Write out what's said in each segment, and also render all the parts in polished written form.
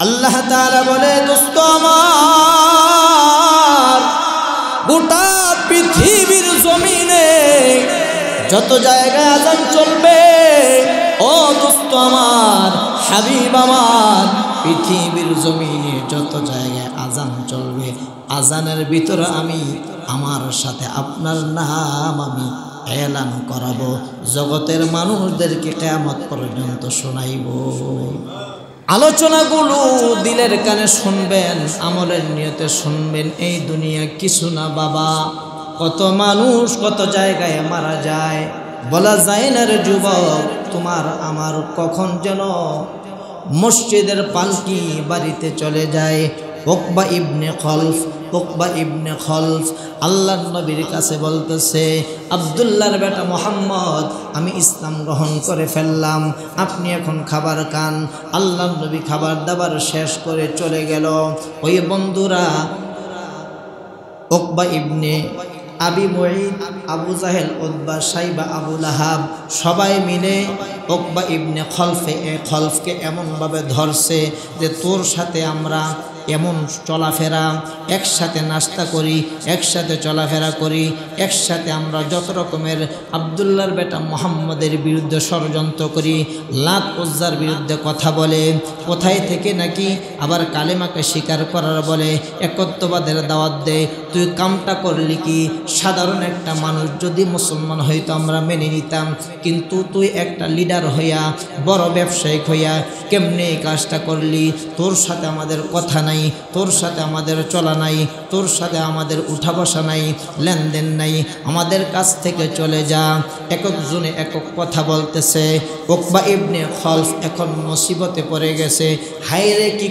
আল্লাহ তাআলা বলে, দোস্ত আমার, গোটা পৃথিবীর জমিনে যত জায়গায় আযান চলবে, ও দোস্ত আমার, হাবিব আমার, পৃথিবীর জমিনে যত জায়গায় আযান চলবে, আযানের ভিতরে আমি আমার সাথে আপনার নাম আমি এলান করাবো, জগতের মানুষদেরকে কিয়ামত পর্যন্ত শোনাইব। আলোচনাগুলো দিলের কানে শুনবেন, আমলের নিয়তে শুনবেন। এই দুনিয়া কিছু না বাবা, কত মানুষ কত জায়গায় মারা যায়, বলা যায় না রে যুবক, তোমার আমার কখন যেন মসজিদের পালকি বাড়িতে চলে যায়। উকবা ইবনে খলফ আল্লাহর নবীর কাছে বলতেছে, আব্দুল্লাহর বেটা মোহাম্মদ, আমি ইসলাম গ্রহণ করে ফেললাম, আপনি এখন খাবার খান। আল্লাহর নবী খাবার দাবার শেষ করে চলে গেল। ওই বন্ধুরা উকবা ইবনে আবি মুঈদ, আবু জাহেল, উতবা, সাইবা, আবু লাহাব সবাই মিলে উকবা ইবনে খলফকে এমনভাবে ধরছে যে তোর সাথে আমরা এমন চলাফেরা, একসাথে নাস্তা করি, একসাথে চলাফেরা করি, একসাথে আমরা যত রকমের আব্দুল্লাহর বেটা মোহাম্মদের বিরুদ্ধে ষড়যন্ত্র করি, লাত উজ্জার বিরুদ্ধে কথা বলে, কোথায় থেকে নাকি আবার কালেমাকে স্বীকার করার বলে, একত্ববাদের দাওয়াত দেয়। তুই কামটা করলি কি? সাধারণ একটা মানুষ যদি মুসলমান হইতো আমরা মেনে নিতাম, কিন্তু তুই একটা লিডার হইয়া, বড় ব্যবসায়িক হইয়া কেমনে এই কাজটা করলি? তোর সাথে আমাদের কথা নাই, তোর সাথে আমাদের চলা নাই, তোর সাথে আমাদের উঠা বসা নাই, লেনদেন নাই, আমাদের কাছ থেকে চলে যা। একজনে একক কথা বলতেছে। উকবা ইবনে খলফ এখন মুসিবতে পড়ে গেছে। হায়রে কি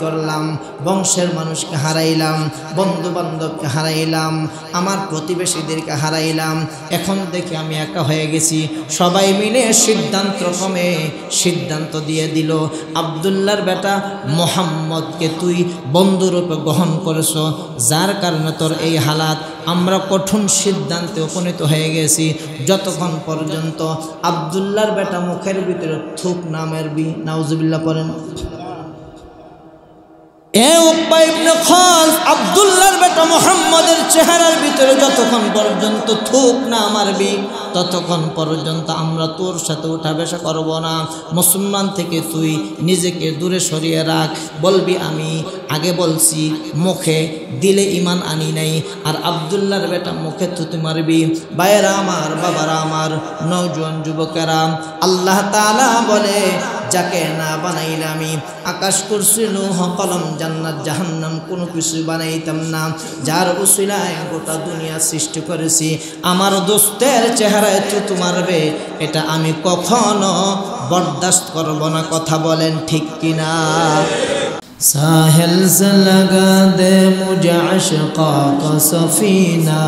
করলাম, বংশের মানুষকে হারাইলাম, বন্ধু বান্ধবকে হারাইলাম, আমার প্রতিবেশীদেরকে হারাইলাম, এখন দেখি আমি একা হয়ে গেছি। সবাই মিলে সিদ্ধান্ত দিয়ে দিল, আব্দুল্লাহর বেটা মোহাম্মদকে তুই বন্ধুরূপে গ্রহণ করেছ, যার কারণে তোর এই হালাত। আমরা কঠিন সিদ্ধান্তে উপনীত হয়ে গেছি, যতক্ষণ পর্যন্ত আব্দুল্লাহর বেটা মুখের ভিতরে থুক নামের নাউজুবিল্লাহ পড়েন। উকবা ইবনে খলফ আব্দুল্লাহর বেটা মুহাম্মদের চেহারার ভিতরে যতক্ষণ পর্যন্ত থুক না মারবি, ততক্ষণ পর্যন্ত আমরা তোর সাথে উঠা বসা করব না। মুসলমান থেকে তুই নিজেকে দূরে সরিয়ে রাখ। বলবি আমি আগে বলছি, মুখে দিলে ইমান আনি নাই। আর আব্দুল্লাহর বেটা মুখে থুতু মারবি। ভাইয়েরা আমার, বাবারা আমার, নওজোয়ান যুবকেরা, আল্লাহ তাআলা বলে, যাকে না বানাইলে আমি আকাশ, কুরসি, লৌহ, কলম, জান্নাত, জাহান্নাম কোনো কিছু বানাইতাম না, যার উসিলায় গোটা দুনিয়া সৃষ্টি করেছি, আমার দোস্তের চেহারায় থুতু মারবে, এটা আমি কখনো বরদাস্ত করব না। কথা বলেন ঠিক কিনা? সাহেল সে লাগা দে মুঝে আশকা কা সফিনা,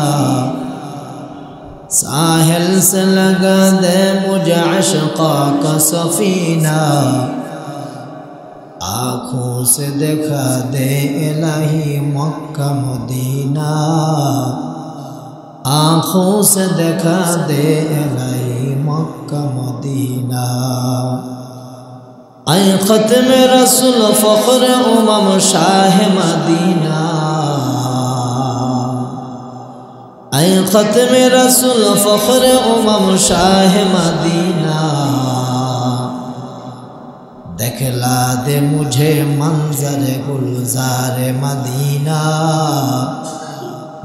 साहिल से लगा दे मुझे अशक़ा का सफ़ीना, आँखों से देखा दे इलाही मक्का मदीना, आँखों से देखा दे इलाही मक्का मदीना। ऐ ख़त्म रसूल फ़ख्र उमम शाह मदीना, ऐ ख़त्म रसूल फ़ख्र उमम शाह मदीना, दिखला दे मुझे मंजर गुलजार मदीना,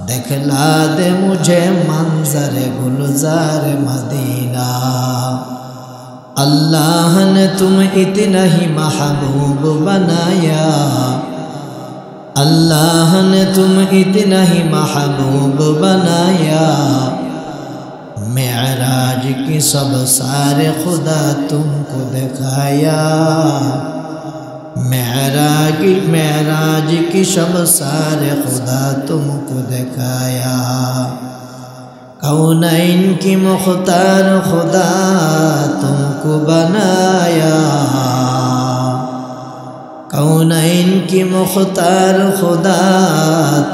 दिखला दे मुझे मंजर गुलजार मदीना। अल्लाह ने तुम इतना ही महबूब बनाया, अल्लाह ने तुम इतना ही महबूब बनाया, मेराज की सब सारे खुदा तुमको दिखाया, मेराज की सब सारे खुदा तुमको दिखाया। कौनैन की मुख्तार खुदा तुमको बनाया, कौनैन की मुख्तार खुदा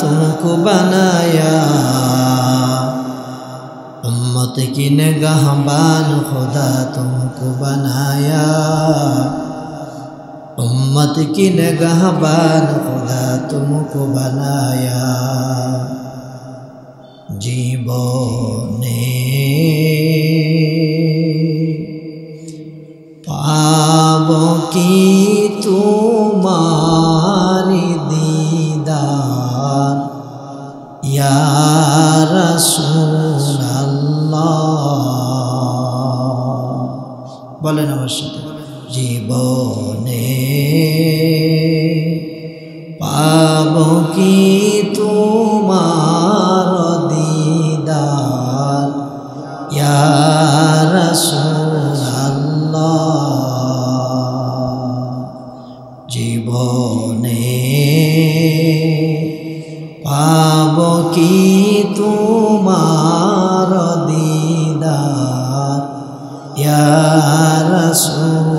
तुमको बनाया, उम्मत की निगाहबान खुदा तुमको बनाया, उम्मत की निगाहबान खुदा तुमको बनाया जीवने पावो की तुम्हारी दीदार या रसूल अल्लाह बोले नमस्ते जीवने पावो की तुम्हार दीदार या रसूल अल्लाह जीवने पावो की तुम्हार दीदार या रसूल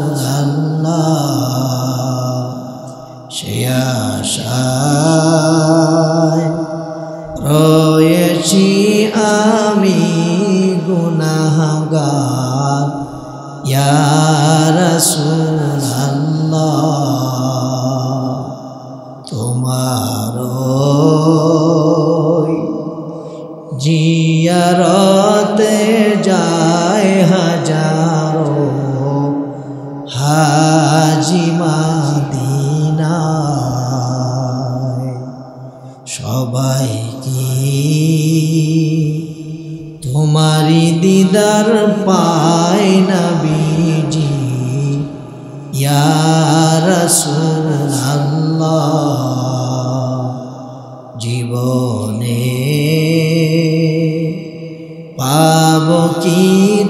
সে আশায় রয়েছি আমি গুনাহগার ইয়া রাসূলুল্লাহ তোমার জিয়ারতে যায় হাজারো হাজি মদিনায় সবাই কি তোমারি দিদার পায় নবীজি ইয়া রাসূলুল্লাহ জীবনে পাবো কি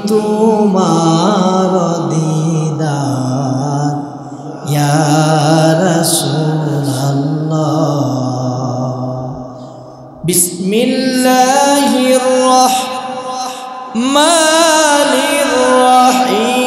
তোমার दीदार या रसूल अल्लाह बिस्मिल्लाहिर रहमानिर रहीम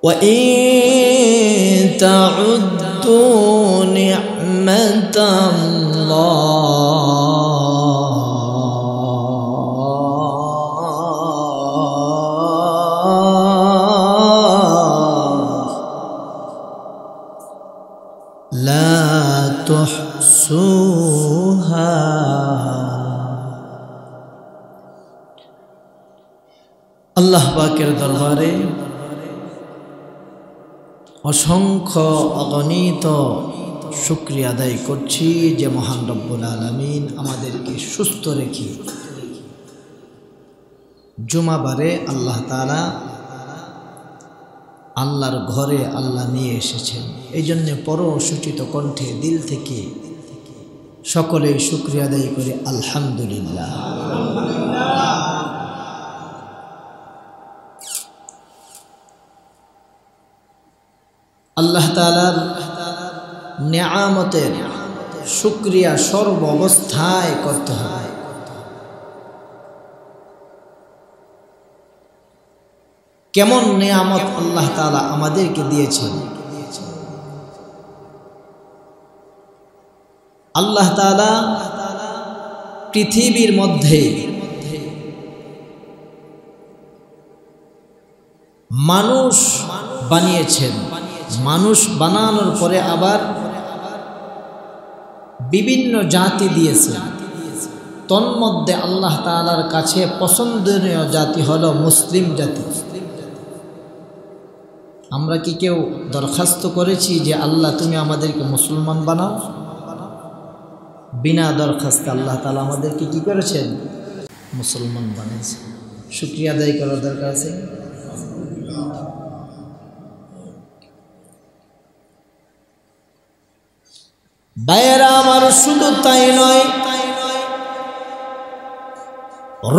وإن تعدوا نعمة الله لا تحصوها الله পাকের দরবারে অসংখ্য অগণিত শুকরিয়া আদায় করছি যে মহান রব্বুল আলামিন আমাদেরকে সুস্থ রেখে জুমাবারে আল্লাহ তাআলা আল্লাহর ঘরে আল্লাহ নিয়ে এসেছেন। এই জন্য পরসূচিত কণ্ঠে দিল থেকে সকলে শুকরিয়া আদায় করি আলহামদুলিল্লাহ। আল্লাহ তাআলার নেয়ামতের শুকরিয়া সর্ব অবস্থায় করতে হবে। কেমন নেয়ামত আল্লাহ তাআলা আমাদেরকে দিয়েছেন। আল্লাহ তাআলা পৃথিবীর মধ্যে মানুষ বানিয়েছেন। মানুষ বানানোর পরে আবার বিভিন্ন জাতি দিয়েছেন। তন্মধ্যে আল্লাহ তাআলার কাছে পছন্দনীয় জাতি হলো মুসলিম জাতি। আমরা কি কেউ দরখাস্ত করেছি যে আল্লাহ তুমি আমাদেরকে মুসলমান বানাও? বিনা দরখাস্তে আল্লাহ তাআলা আমাদেরকে কি করেছেন? মুসলমান বানিয়েছেন। শুকরিয়া আদায় করার দরকার আছে। ভাইয়েরা আমার, শুধু তাই নয়,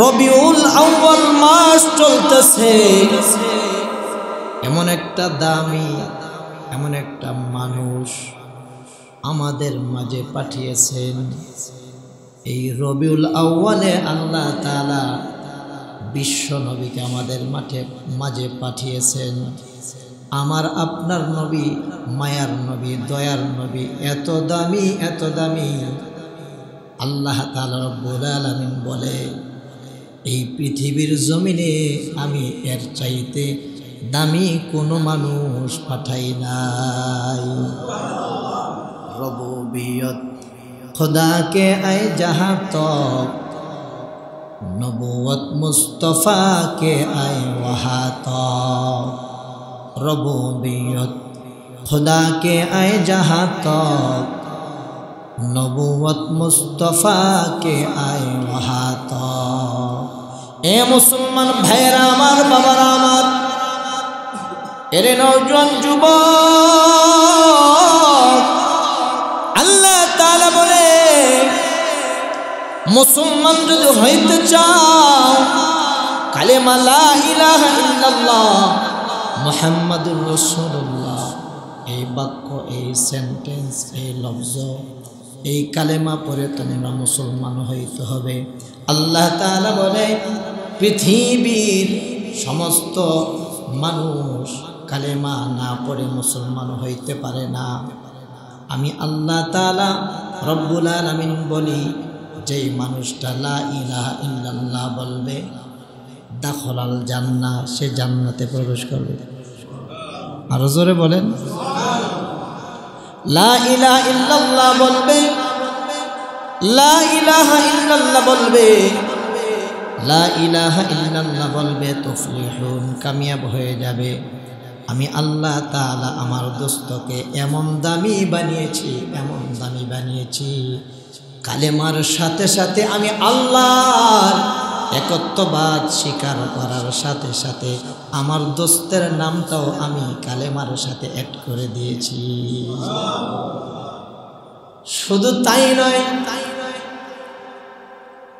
রবিউল আউয়াল মাস চলতেছে। এমন একটা দামি, এমন একটা মানুষ আমাদের মাঝে পাঠিয়েছেন। এই রবিউল আউয়ালে আল্লাহ তাআলা বিশ্ব নবীকে আমাদের মাঝে পাঠিয়েছেন। আমার আপনার নবী মায়ার নবী, দয়ার নবী, এত দামি। আল্লাহ তাআলা রব্বুল আলামিন বলে, এই পৃথিবীর জমিনে আমি এর চাইতে দামি কোনো মানুষ পাঠাই নাই। রবুবিয়ত खुदा के आए जहाँ तक, नबूवत मुस्तफ़ा के आए वहाँ तक। रबूबियत खुदा के आए जहाँ तक, नबूवत मुस्तफ़ा के आए वहाँ तक। ए मुसलमान भाईरा आमार, बाबारा आमार, एरे नौजवान जुबक, আল্লাহ তাআলা বলে, মুসলমান যদি হইতে চাও, কালেমা লা ইলাহা ইল্লাল্লাহ মুহাম্মাদুর রাসূলুল্লাহ, এই বাক্য, এই সেন্টেন্স, এই লফজ, এই কালেমা পড়ে তোমরা মুসলমান হইতে হবে। আল্লাহ তাআলা বলে, পৃথিবীর সমস্ত মানুষ কালেমা না পড়ে মুসলমান হইতে পারে না। আমি আল্লাহ তাআলা রব্বুল আলামিন বলি, যেই মানুষটা লা ইলাহা ইল্লাল্লাহ বলবে, দাখলাল জান্নাহ, সে জান্নাতে প্রবেশ করবে। আরো জোরে বলেন, লা ইলাহা ইল্লাল্লাহ বলবে, লা ইলাহা ইল্লাল্লাহ বলবে, লা ইলাহা ইল্লাল্লাহ বলবে, তুফলিহুন, কামিয়াব হয়ে যাবে। আমি আল্লাহ তাআলা আমার দোস্তকে এমন দামি বানিয়েছি, কালেমার সাথে সাথে আমি আল্লাহর একত্ববাদ স্বীকার করার সাথে সাথে আমার দোস্তের নামটাও আমি কালেমার সাথে অ্যাড করে দিয়েছি। শুধু তাই নয়,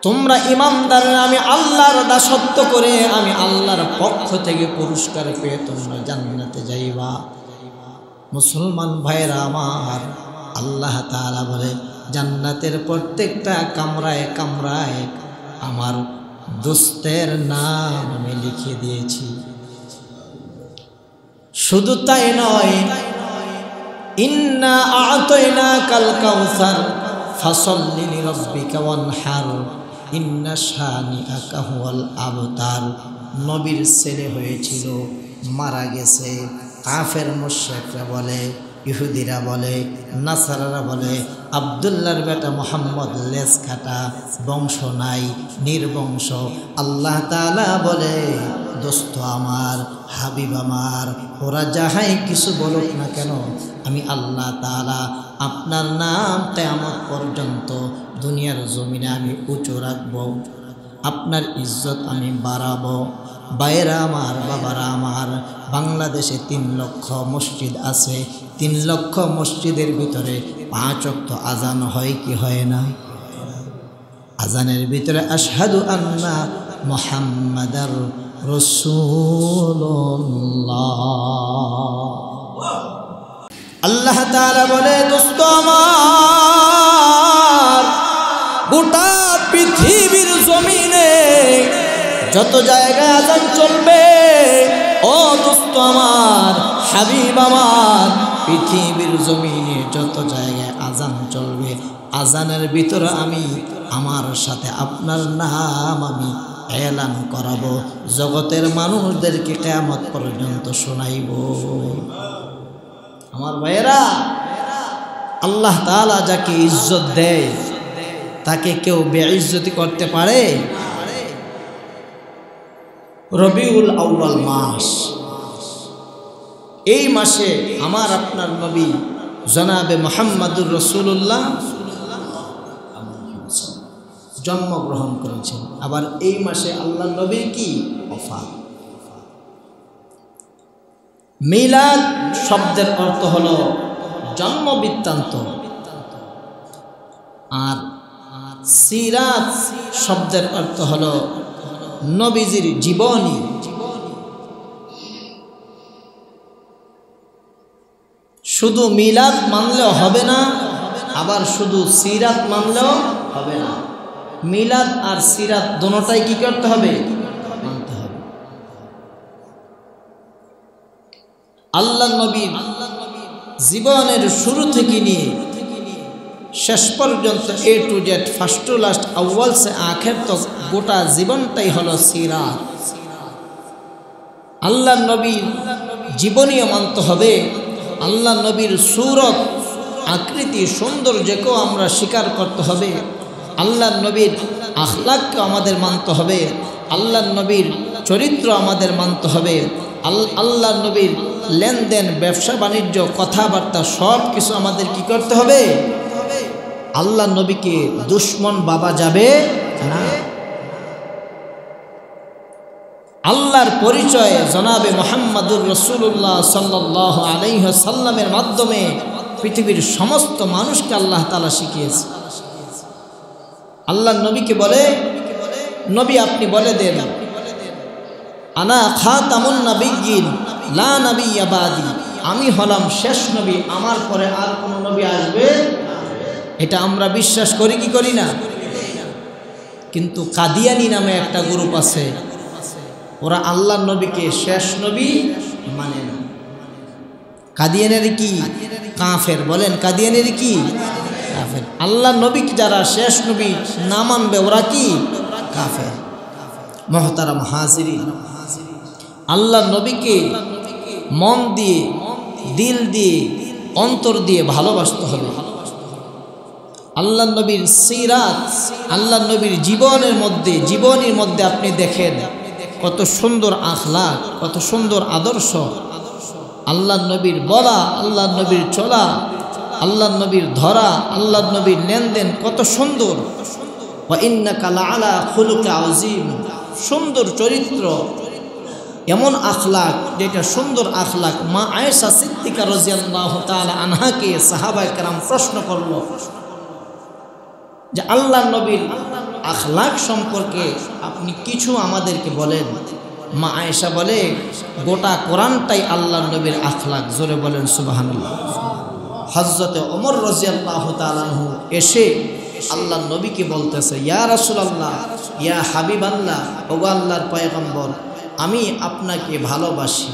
তোমরা ইমানদার, আমি আল্লাহর দাসত্ব করে আমি আল্লাহর পক্ষ থেকে পুরস্কার পেয়ে তোমরা জান্নাতে যাইবা। মুসলমান ভাইরা আমার, আল্লাহ তাআলা বলে, জান্নাতের প্রত্যেকটা কামরায় কামরায় আমার দোস্তের নাম আমি লিখে দিয়েছি। শুধু তাই নয়, ইন্না আ'তাইনাকাল কাউসার ফাসাল্লি লিরাব্বিকা ওয়ানহার ইন্না শানিআকা হুয়াল আবতার। নবীর ছেলে হয়েছিল, মারা গেছে। কাফের মুশরিকরা বলে, ইহুদিরা বলে, নাসারারা বলে, আব্দুল্লাহর বেটা মুহাম্মদ লেজ কাটা, বংশ নাই, নির্বংশ। আল্লাহ তাআলা বলে, দোস্ত আমার, হাবিব আমার, ওরা যাহাই কিছু বলুক না কেন, আমি আল্লাহ তাআলা আপনার নাম কিয়ামত পর্যন্ত দুনিয়ার জমিনে আমি উঁচু রাখব, আপনার ইজ্জত আমি বাড়াবো। ভাইরা আমার, বাবারা আমার, বাংলাদেশে 3 লক্ষ মসজিদ আছে। 3 লক্ষ মসজিদের ভিতরে 5 ওয়াক্ত আজান হয় কি হয় না? আজানের ভিতরে আশহাদু আন্না মুহাম্মাদার রাসূলুল্লাহ। আল্লাহ তাআলা বলে, দোস্ত আমার, গোটা পৃথিবীর জমিনে যত জায়গায় আজান চলবে, ও দোস্ত আমার, হাবিব আমার, পৃথিবীর জমিনে যত জায়গায় আজান চলবে, আজানের ভিতরে আমি আমার সাথে আপনার নাম আমি এলান করাবো, জগতের মানুষদেরকে কিয়ামত পর্যন্ত শোনাইব। আমার ভাইয়েরা, আল্লাহ তাআলা যাকে ইজ্জত দেয় তাকে কেউ বেইজ্জতি করতে পারে? রবিউল আউয়াল মাস, এই মাসে আমার আপনার নবী জনাবে মুহাম্মাদুর রাসূলুল্লাহ জন্মগ্রহণ করেছেন। আবার এই মাসে আল্লাহ নবীর কি ওফাত। মিলাদ শব্দের অর্থ হলো জন্ম বৃত্তান্ত, আর সিরাত শব্দের অর্থ হলো নবীজির জীবনী। শুধু মিলাদ মানলেও হবে না, আবার শুধু সিরাত মানলেও হবে না। মিলাদ আর সিরাত দুটোটাই কি করতে হবে? মানতে হবে। আল্লাহ নবীর জীবনের শুরু থেকে নিয়ে শেষ পর্যন্ত A to Z, first to last, আউয়াল সে আখের তক গোটা জীবনটাই হলো সিরাত। আল্লাহ নবীর জীবনীও মানতে হবে, আল্লাহ নবীর সূরত আকৃতি সৌন্দর্যকেও আমরা স্বীকার করতে হবে, আল্লাহ নবীর আখলাককে আমাদের মানতে হবে, আল্লাহ নবীর চরিত্র আমাদের মানতে হবে, আল্লাহ নবীর লেনদেন, ব্যবসা বাণিজ্য, কথাবার্তা সব কিছু আমাদের কি করতে হবে। আল্লাহ নবীকে দুশ্মন ভাবা যাবে না। আল্লাহর পরিচয় জনাবে মুহাম্মাদুর রাসূলুল্লাহ সাল্লাল্লাহু আলাইহি ওয়াসাল্লামের মাধ্যমে পৃথিবীর সমস্ত মানুষকে আল্লাহ তাআলা শিখিয়েছে। আল্লাহ নবীকে বলে, নবী আপনি বলে দেন, আনা খাতামুন নাবিয়্যিন লা নাবিয়্যা বাদি, আমি হলাম শেষ নবী, আমার পরে আর কোনো নবী আসবে। এটা আমরা বিশ্বাস করি কি করি না? কিন্তু কাদিয়ানি নামে একটা গ্রুপ আছে, ওরা আল্লাহ নবীকে শেষ নবী মানে না। কাদিয়ানের কি কাফের? বলেন কাদিয়ানের কি কাফের? আল্লাহ নবীকে যারা শেষ নবী না মানবে ওরা কি কাফের। মুহতারাম হাজিরিন, আল্লাহ নবীকে মন দিয়ে, দিল দিয়ে, অন্তর দিয়ে ভালোবাসতে হবে। আল্লাহ নবীর সিরাত, আল্লাহ নবীর জীবনীর মধ্যে আপনি দেখেন কত সুন্দর আখলাক, কত সুন্দর আদর্শ। আল্লাহ নবীর বলা, আল্লাহ নবীর চলা, আল্লাহ নবীর ধরা, আল্লাহ নবীর লেনদেন কত সুন্দর। ওয়া ইন্নাকা লাআলা খুলুকিন আযীম, সুন্দর চরিত্র, এমন আখলাক যেটা সুন্দর আখলাক। মা আয়েশা সিদ্দিকা রাদিয়াল্লাহু তাআলা আনহাকে সাহাবায়ে কেরাম প্রশ্ন করলো যে আল্লাহ নবীর আখলাক সম্পর্কে আপনি কিছু আমাদেরকে বলেন। মা আয়েশা বলে, গোটা কোরআনটাই আল্লাহ নবীর আখলাক। জোরে বলেন সুবহানাল্লাহ। হযরতে ওমর রাদিয়াল্লাহু তাআলা আনহু এসে আল্লাহ নবীকে বলতেছে, ইয়া রাসূলুল্লাহ, ইয়া হাবিবাল্লাহ, ওগো আল্লাহর পয়গম্বর, আমি আপনাকে ভালোবাসি।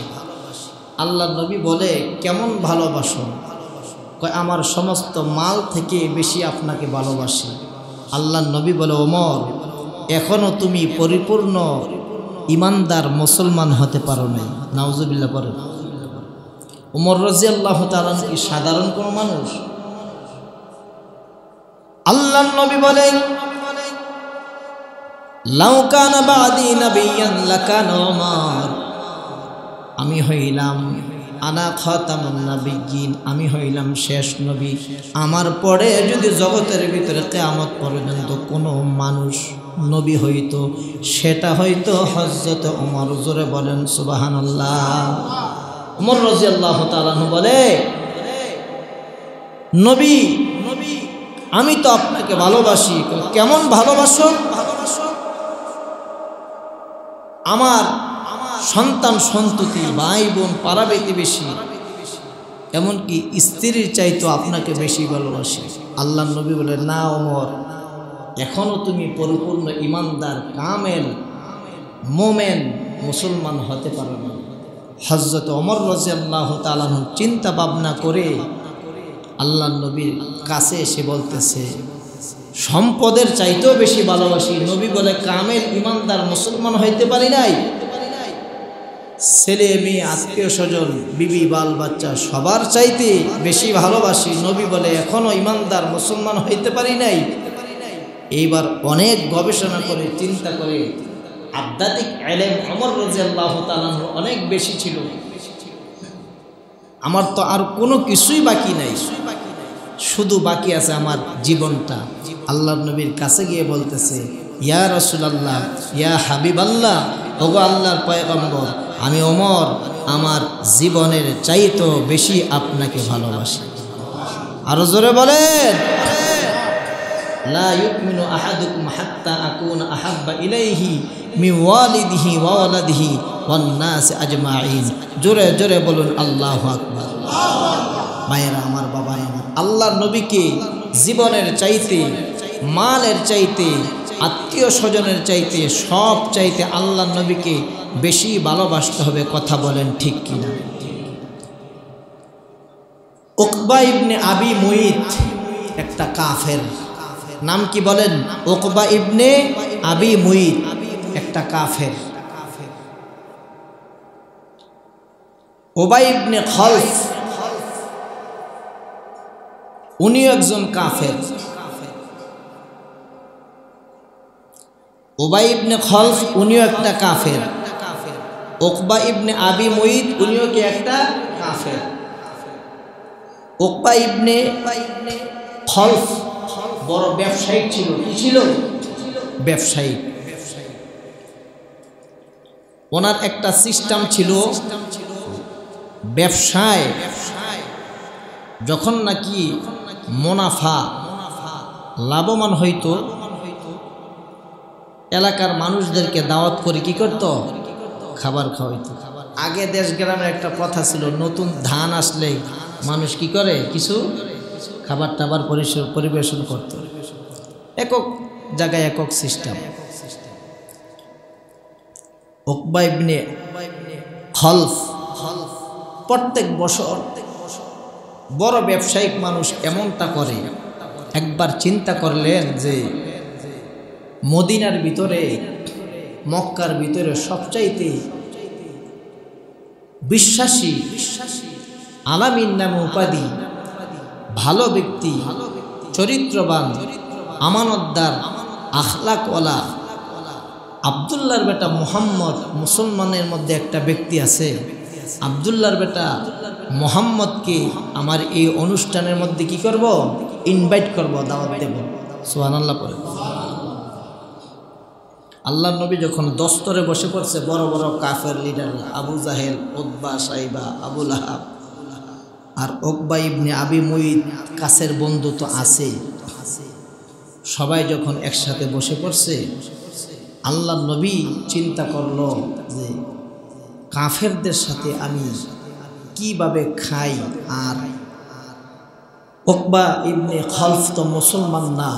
আল্লাহ নবী বলে, কেমন ভালোবাসো? কয়, আমার সমস্ত মাল থেকে বেশি আপনাকে ভালোবাসি। আল্লাহ নবী বলে, ওমর, এখনো তুমি পরিপূর্ণ ইমানদার মুসলমান হতে পারো নাই। নাউজুবিল্লাহ পড়ে। ওমর রাদিয়াল্লাহু তাআলা কি সাধারণ কোনো মানুষ? আল্লাহ নবী বলেন, লাউ কানা বাদি নাবিয়ান লাকানা ওমর, আমি হইলাম আনা খাতামুন নাবিয়্যিন, আমি হইলাম শেষ নবী, আমার পরে যদি জগতের ভিতরে কিয়ামত পর্যন্ত কোনো মানুষ নবী হইতো, সেটা হয়তো হযরত ওমর। জোরে বলেন সুবহানাল্লাহ। ওমর রাদিয়াল্লাহু তাআলা বলে, নবী, আমি তো আপনাকে ভালোবাসি। কেমন ভালোবাসো? আমার সন্তান সন্ততি, ভাই বোন, পাড়া প্রতিবেশী, এমনকি স্ত্রীর চাইতো আপনাকে বেশি ভালোবাসি। আল্লাহ নবী বলে, না ওমর, এখনো তুমি পরিপূর্ণ ইমানদার, কামেল মোমেন মুসলমান হতে পারো না। হযরত ওমর রাদিয়াল্লাহু তাআলা চিন্তা ভাবনা করে আল্লাহ নবীর কাছে এসে বলতেছে, সম্পদের চাইতেও বেশি ভালোবাসি। নবী বলে, কামেল ইমানদার মুসলমান হইতে পারি নাই, ছেলে মেয়ে, আত্মীয় স্বজন, বিবি, বাল বাচ্চা সবার চাইতে বেশি ভালোবাসি। নবী বলে, এখনো ইমানদার মুসলমান হইতে পারি নাই। এইবার অনেক গবেষণা করে চিন্তা করে, আধ্যাত্মিক ইলম ওমর রাদিয়াল্লাহু তাআলা অনেক বেশি ছিল। আমার তো আর কোনো কিছুই বাকি নাই, শুধু বাকি আছে আমার জীবনটা। আল্লাহর নবীর কাছে গিয়ে বলতেছে, ইয়া রাসূলুল্লাহ, ইয়া হাবিবাল্লাহ, ওগো আল্লাহর পয়গম্বর, আমি ওমর আমার জীবনের চাইতেও বেশি আপনাকে ভালোবাসি। আরো জোরে বলেন, লা ইউমিনু আহাদুকুম হাত্তা আকুনা আহাব্বা ইলাইহি মিন ওয়ালিদিহি ওয়া ওয়ালাদিহি ওয়ান নাস আজমাইন। জোরে জোরে বলুন আল্লাহু আকবার। মায়েরা আমার, বাবা আমার, আল্লাহর নবীকে জীবনের চাইতে, মালের চাইতে, আত্মীয় স্বজনের চাইতে, সব চাইতে আল্লাহর নবীকে বেশি ভালোবাসতে হবে। কথা বলেন ঠিক কিনা? উকবা ইবনে আবি মুইত একটা কাফের, নাম কি বলেন? উকবা ইবনে আবি মুইত একটা কাফের। উবাই ইবনে খলফ উনিও একজন কাফের। উবাই ইবনে খলফ উনিও একটা কাফের। উকবা ইবনে আবি মুইত উনিও কি একটা কাফের। উকবা ইবনে খলফ বড় ব্যবসায়িক ছিল। কি ছিল? ব্যবসায়িক। ওনার একটা সিস্টেম ছিল, ব্যবসায় যখন নাকি মুনাফা লাভবান হইতো, এলাকার মানুষদেরকে দাওয়াত করে কি করত? খাবার খাওয়াইতো। আগে দেশ গ্রামের একটা কথা ছিল, নতুন ধান আসলে মানুষ কি করে? কিছু খাবার টাবার পরিবেশন করত। একক জায়গায় একক সিস্টেম। উকবা ইবনে খলফ প্রত্যেক বছর, বড় ব্যবসায়িক মানুষ এমনটা করে। একবার চিন্তা করলেন যে মদিনার ভিতরে, মক্কার ভিতরে সবচাইতে বিশ্বাসী, আলামিন নামে উপাধি, ভালো ব্যক্তি, চরিত্রবান, আমানতদার, আখলাকওয়ালা আব্দুল্লাহর বেটা মুহাম্মদ, মুসলমানের মধ্যে একটা ব্যক্তি আছে, আব্দুল্লাহর বেটা মুহাম্মদকে আমার এই অনুষ্ঠানের মধ্যে কি করব? ইনভাইট করব, দাওয়াত দেব। সুবহানাল্লাহ পড়ে। আল্লাহর নবী যখন দস্তরে বসে পড়ছে, বড় বড় কাফের লিডার আবু জাহেল, উতবা, সাইবা, আবু লাহাব আর উকবা ইবনে আবি মুইত কাছের বন্ধু তো আছে, সবাই যখন একসাথে বসে পড়ছে, আল্লাহর নবী চিন্তা করল যে কাফেরদের সাথে আমি কিভাবে খাই, আর উকবা ইবনে খলফ তো মুসলমান না,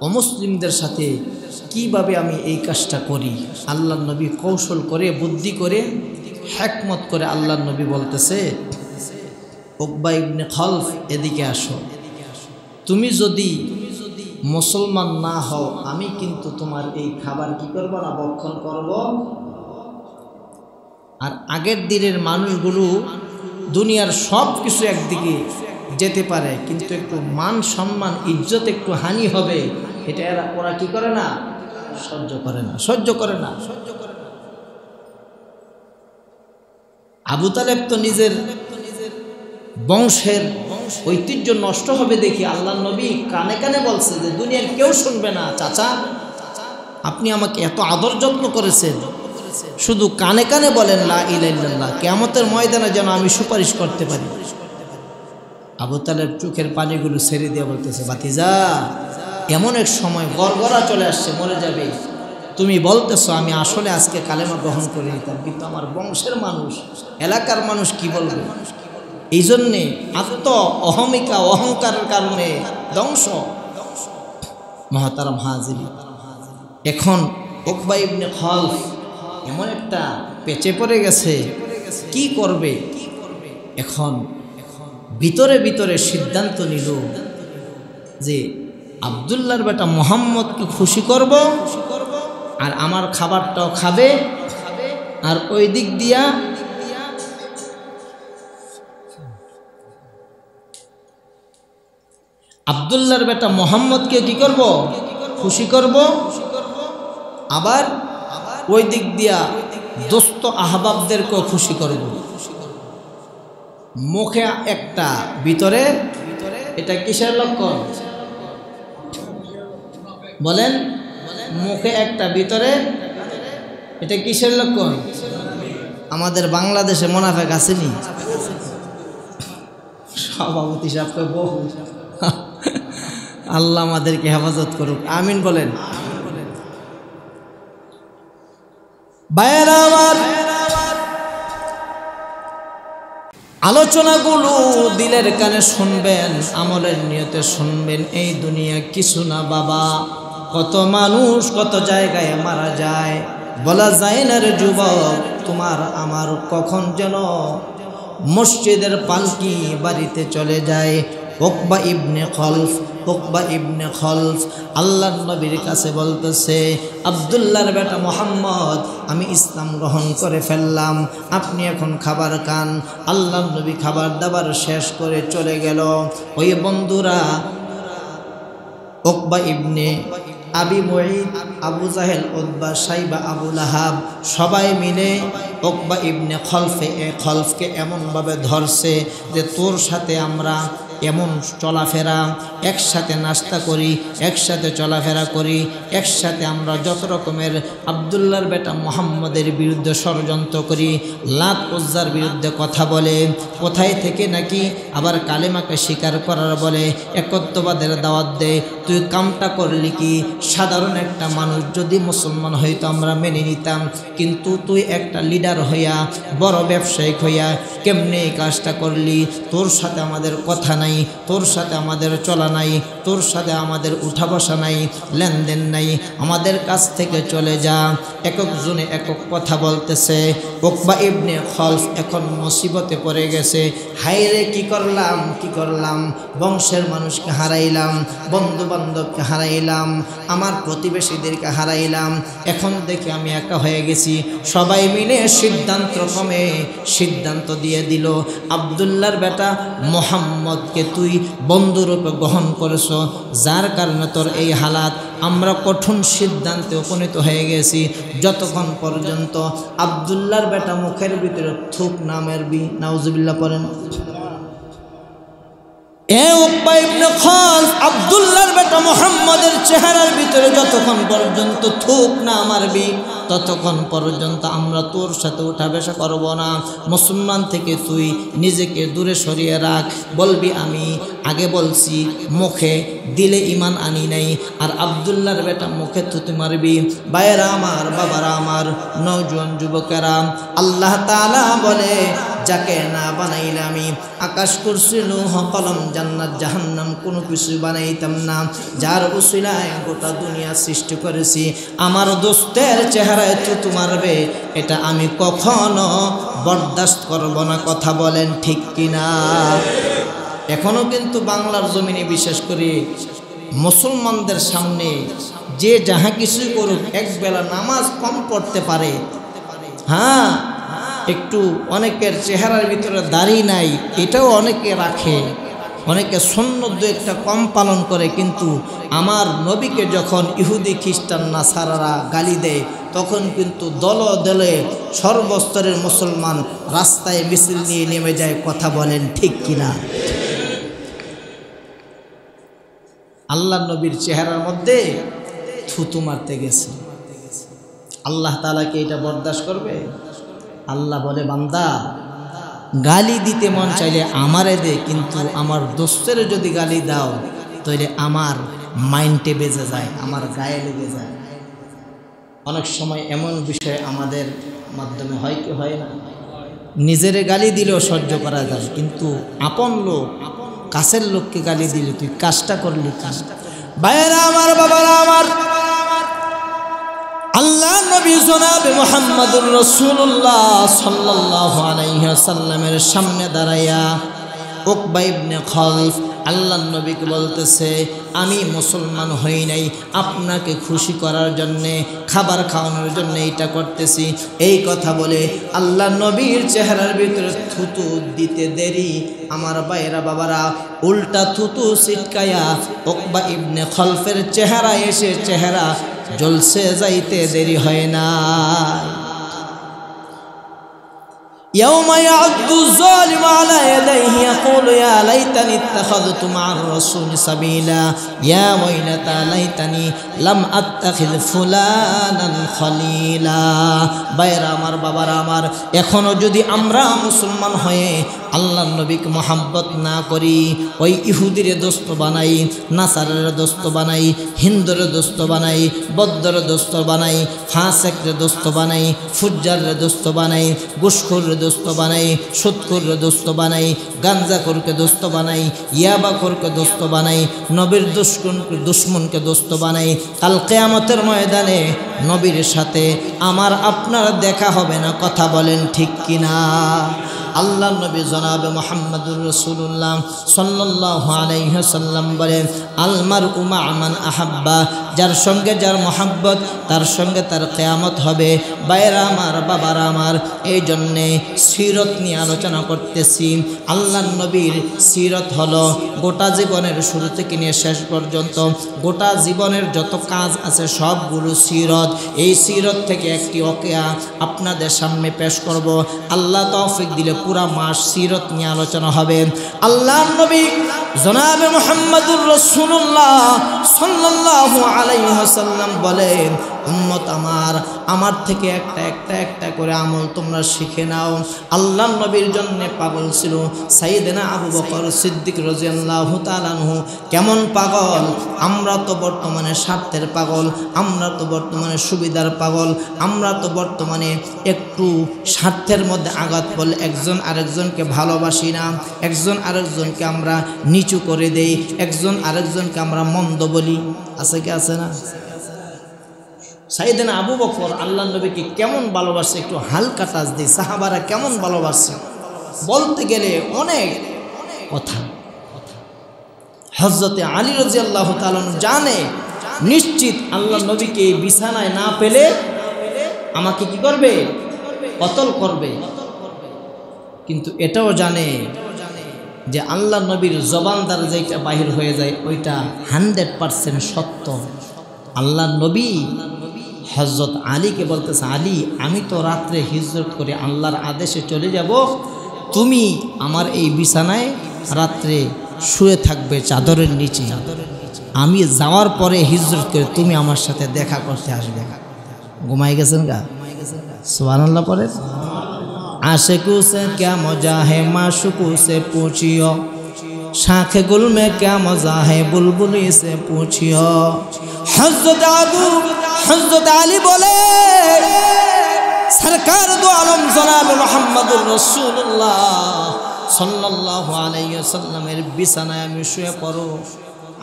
অমুসলিমদের সাথে কিভাবে আমি এই কাজটা করি। আল্লাহর নবী কৌশল করে, বুদ্ধি করে, হিকমত করে আল্লাহর নবী বলতেছে, উকবা ইবনে খলফ এদিকে আসো, তুমি যদি মুসলমান না হও, আমি কিন্তু তোমার এই খাবার কি করব না, ভক্ষণ করব। আর আগের দিনের মানুষগুলো দুনিয়ার সব কিছু একদিকে যেতে পারে, কিন্তু একটু মান সম্মান ইজ্জত একটু হানি হবে, এটা ওরা কি করে না, সহ্য করে না, সহ্য করে না। আবু তালেব তো নিজের বংশের ঐতিহ্য নষ্ট হবে দেখি আল্লাহর নবী কানে কানে বলছে যে দুনিয়ার কেউ শুনবে না, চাচা আপনি আমাকে এত আদর যত্ন করেছেন, শুধু কানে কানে বলেন লা ইলাহা ইল্লাল্লাহ, কিয়ামতের ময়দানে যেন আমি সুপারিশ করতে পারি। আবু তালেব চোখের পানিগুলো ছেড়ে দিয়ে বলতেছে, ভাতিজা এমন এক সময় গড়গড়া চলে আসছে, মরে যাবে, তুমি বলতেছো আমি আসলে আজকে কালেমা গ্রহণ করে নিতাম, কিন্তু আমার বংশের মানুষ, এলাকার মানুষ কি বলবে, এই জন্যে আত্ম অহমিকা, অহংকারের কারণে ধ্বংস। মহতারাম হাজির, এখন উকবা ইবনে খলফ এমন একটা পেঁচে পড়ে গেছে, কি করবে। এখন ভিতরে ভিতরে সিদ্ধান্ত নিল যে আব্দুল্লাহর বেটা মুহাম্মদকে খুশি করব, আর আমার খাবারটাও খাবে, আর ওই দিক দিয়া আব্দুল্লাহর বেটা মুহাম্মদকে কি করব, খুশি করব, আবার ওই দিক দিয়া দোস্ত আহবাবদেরকেও খুশি করব। মুখে একটা, ভিতরে এটা কিসের লক্ষণ বলেন? মুখে একটা, ভিতরে এটা কিসের লক্ষণ? আমাদের বাংলাদেশে মুনাফিক আসেনি, সভাপতি সাহেবকে বহু, আল্লাহ আমাদেরকে হেফাজত করুক, আমিন বলেন। ভাইয়েরা আমার, আলোচনাগুলো দিলের কানে শুনবেন, আমলের নিয়তে শুনবেন। এই দুনিয়া কিছু না বাবা, কত মানুষ কত জায়গায় মারা যায়, বলা যায় না রে যুবক, তোমার আমার কখন যেন মসজিদের পালকি বাড়িতে চলে যায়। উকবা ইবনে খলফ আল্লাহর নবীর কাছে বলতেছে, আব্দুল্লাহর বেটা মুহাম্মদ, আমি ইসলাম গ্রহণ করে ফেললাম, আপনি এখন খাবার খান। আল্লাহর নবী খাবার দাবার শেষ করে চলে গেল। ওই বন্ধুরা উকবা ইবনে আবি মুঈদ, আবু জাহেল, উতবা, শাইবা, আবু লাহাব সবাই মিলে উকবা ইবনে খলফকে এমনভাবে ধরছে যে তোর সাথে আমরা এমন চলাফেরা, একসাথে নাস্তা করি, একসাথে চলাফেরা করি, একসাথে আমরা যত রকমের আব্দুল্লাহর বেটা মুহাম্মদের বিরুদ্ধে ষড়যন্ত্র করি, লাত উজ্জার বিরুদ্ধে কথা বলে, কোথায় থেকে নাকি আবার কালেমাকে স্বীকার করার বলে, একত্ববাদের দাওয়াত দেয়। তুই কামটা করলি কি? সাধারণ একটা মানুষ যদি মুসলমান হইতো আমরা মেনে নিতাম, কিন্তু তুই একটা লিডার হইয়া, বড় ব্যবসায়িক হইয়া কেমনে এই কাজটা করলি? তোর সাথে আমাদের কথা নাই, তোর সাথে আমাদের চলা নাই, তোর সাথে আমাদের উঠা বসা নাই, লেনদেন নাই, আমাদের কাছ থেকে চলে যা। একজনে একক কথা বলতেছে। উকবা ইবনে খলফ এখন মুসিবতে পড়ে গেছে। হায়রে কি করলাম, বংশের মানুষকে হারাইলাম, বন্ধু বান্ধবকে হারাইলাম, আমার প্রতিবেশীদেরকে হারাইলাম, এখন দেখি আমি একা হয়ে গেছি। সবাই মিলে সিদ্ধান্ত দিয়ে দিল, আব্দুল্লাহর বেটা মুহাম্মদকে তুই বন্ধুরূপে গ্রহণ করেছ, যার কারণে তোর এই হালাত। আমরা কঠিন সিদ্ধান্তে উপনীত হয়ে গেছি, যতক্ষণ পর্যন্ত আব্দুল্লাহর বেটা মুখের ভিতরে থুক না মারবি। নাউজুবিল্লাহ পড়েন। উকবা ইবনে খলফ আব্দুল্লাহর বেটা মুহাম্মদের চেহারার ভিতরে যতক্ষণ পর্যন্ত থুক না মারবি, ততক্ষণ পর্যন্ত আমরা তোর সাথে উঠা বসা করব না। মুসলমান থেকে তুই নিজেকে দূরে সরিয়ে রাখ। বলবি আমি আগে বলছি, মুখে দিলে ইমান আনি নাই। আর আব্দুল্লাহর বেটা মুখে থুতু মারবি। ভাইয়েরা আমার, বাবারা আমার, নওজোয়ান যুবকেরা, আল্লাহ তাআলা বলে, যাকে না বানাইলে আমি আকাশ, কুরসি, লৌহ, কলম, জান্নাত, জাহান্নাম কোনো কিছু বানাইতাম না। যার উসিলায় গোটা দুনিয়া সৃষ্টি করেছি, আমার দোস্তের চেহারায় থুতু মারবে, এটা আমি কখনো বরদাস্ত করব না। কথা বলেন ঠিক কিনা? এখনো কিন্তু বাংলার জমিনে বিশেষ করে মুসলমানদের সামনে যে যাহা কিছু করুক, একবেলা নামাজ কম পড়তে পারে, হ্যাঁ একটু অনেকের চেহারার ভিতরে দাড়ি নাই, এটাও অনেকে রাখে, অনেকে সুন্নত একটা কম পালন করে, কিন্তু আমার নবীকে যখন ইহুদি, খ্রিস্টান, নাসারারা গালি দেয়, তখন কিন্তু দলে সর্বস্তরের মুসলমান রাস্তায় মিছিল নিয়ে নেমে যায়। কথা বলেন ঠিক কিনা? আল্লাহ নবীর চেহারার মধ্যে থুতু মারতে গেছে। আল্লাহ তাআলা কি এটা বরদাস্ত করবে? আল্লাহ বলে, বান্দা গালি দিতে মন চাইলে আমারে দে, কিন্তু আমার দোস্তের যদি গালি দাও তাহলে আমার মাইন্ডে বেজে যায়, আমার গায়ে লেগে যায়। অনেক সময় এমন বিষয় আমাদের মাধ্যমে হয় কি হয় না, নিজের গালি দিলেও সহ্য করা যায়, কিন্তু আপন লোক, কাছের লোককে গালি দিলে তুই কাজটা করলি কাজটা। ভাইয়েরা আমার, বাবারা আমার, আল্লাহ নবী জনাবে মুহাম্মদুর রাসূলুল্লাহ সাল্লাল্লাহু আলাইহি ওয়াসাল্লামের সামনে দাঁড়াইয়া উকবা ইবনে খলফ আল্লাহ নবীকে বলতেছে, আমি মুসলমান হই নাই, আপনাকে খুশি করার জন্যে, খাবার খাওয়ানোর জন্য এটা করতেছি। এই কথা বলে আল্লাহ নবীর চেহারার ভিতরে থুতু দিতে দেরি, আমার ভাইয়েরা বাবারা, উল্টা থুতু ছিটকায়া উকবা ইবনে খলফের চেহারা এসে চেহারা জলসে যাইতে দেরি হয় না। يوم يعض الظالم على يديه يقول يا ليتني اتخذت مع الرسول سبيلا يا ويلتى ليتني لم اتخذ فلانا خليلا। ভাইরা আমার, বাবারা আমার, এখনো যদি আমরা মুসলমান হয়ে আল্লাহর নবীকে মোহাব্বত না করি, ওই ইহুদিরে দোস্ত বানাই, নাসারের দোস্ত বানাই, হিন্দুর দোস্ত বানাই, বৌদ্ধর দোস্ত বানাই, ফাসেকের দোস্ত বানাই, ফুজ্জারের দোস্ত বানাই, ঘুষখোরের দোস্ত বানাই, সুদখোরের দোস্ত বানাই, গাঞ্জাখোরকে দোস্ত বানাই, ইয়াবাখোরকে দোস্ত বানাই, নবীর দুশমনকে দোস্ত বানাই, কাল কিয়ামতের ময়দানে নবীর সাথে আমার আপনার দেখা হবে না। কথা বলেন ঠিক কিনা? আল্লাহ নবী জনাবে মুহাম্মদুর রাসূলুল্লাহ সাল্লাল্লাহু আলাইহি ওয়াসাল্লাম বলেন আল মারউ মা মান আহাব্বা, যার সঙ্গে যার মহব্বত তার সঙ্গে তার কিয়ামত হবে। ভাইরা আমার, বাবারা আমার, এই জন্যে সিরত নিয়ে আলোচনা করতেছি। আল্লাহ নবীর সিরত হলো গোটা জীবনের শুরু থেকে নিয়ে শেষ পর্যন্ত গোটা জীবনের যত কাজ আছে সবগুলো সিরত। এই সিরত থেকে একটি ওকিয়া আপনাদের সামনে পেশ করব। আল্লাহ তৌফিক দিলে পুরা মাস সিরত নিয়ে আলোচনা হবে। আল্লাহ নবী জনাবে মুহাম্মদুর রাসূলুল্লাহ সাল্লাল্লাহু আলাইহি ওয়াসাল্লাম বলেন, উম্মত আমার থেকে একটা করে আমল তোমরা শিখে নাও। আল্লাহ নবীর জন্য পাগল ছিল সাইয়েদনা আবু বকর সিদ্দিক রাদিয়াল্লাহু তাআলা আনহু। কেমন পাগল? আমরা তো বর্তমানে স্বার্থের পাগল, আমরা তো বর্তমানে সুবিধার পাগল, আমরা তো বর্তমানে একটু স্বার্থের মধ্যে আঘাত পড়লে একজন আরেকজনকে ভালোবাসি না, একজন আরেকজনকে আমরা নিচু করে দেই, একজন আরেকজনকে আমরা মন্দ বলি। আছে কি আছে না? সাইয়েদনা আবু বকর আল্লাহ নবীকে কেমন ভালোবাসে একটু হালকা টাচ দিই। সাহাবারা কেমন ভালোবাসে বলতে গেলে অনেক কথা। হযরতে আলী রাদিয়াল্লাহু তাআলা জানে নিশ্চিত আল্লাহ নবীকে বিছানায় না পেলে আমাকে কি করবে? কতল করবে। কিন্তু এটাও জানে যে আল্লাহ নবীর জবান দ্বারা যেটা বাহির হয়ে যায় ওইটা 100% সত্য। আল্লাহ নবী হযরত আলীকে বলতেছে, আলী আমি তো রাত্রে হিজরত করে আল্লাহর আদেশে চলে যাব, তুমি আমার এই বিছানায় রাত্রে শুয়ে থাকবে চাদরের নিচে, আমি যাওয়ার পরে হিজরত করে তুমি আমার সাথে দেখা করতে আসবে। ঘুমাই গেছেন গা? সুবহানাল্লাহ পড়ে। आशिकू से क्या मजा है माशुकू से पूछियो, शाख गुल में क्या मजा है बुलबुली से पूछियो। हज़रत अली बोले सरकार दो आलम जनाब मुहम्मदुर रसूलुल्लाह सल्लल्लाहु अलैहि वसल्लमेर बिछानाয় আমি শুয়ে পড়ো।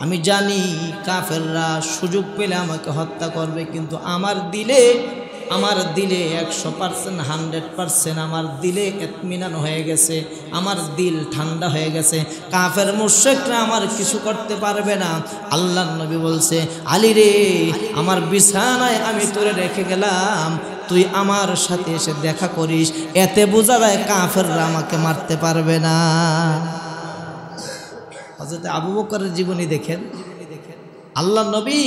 আমি জানি কাফেররা সুযোগ পেলে আমাকে হত্যা করবে, কিন্তু আমার দিলে 100% 100% আমার দিলে ইতমিনান হয়ে গেছে, আমার দিল ঠান্ডা হয়ে গেছে। কাফের মুশরিকরা আমার কিছু করতে পারবে না। আল্লাহর নবী বলছে, আলী রে আমার বিছানায় আমি তোরে রেখে গেলাম, তুই আমার সাথে এসে দেখা করিস, এতে বোঝা যায় কাফেররা আমাকে মারতে পারবে না। হযরত আবু বকরের জীবনী দেখেন। আল্লাহ নবী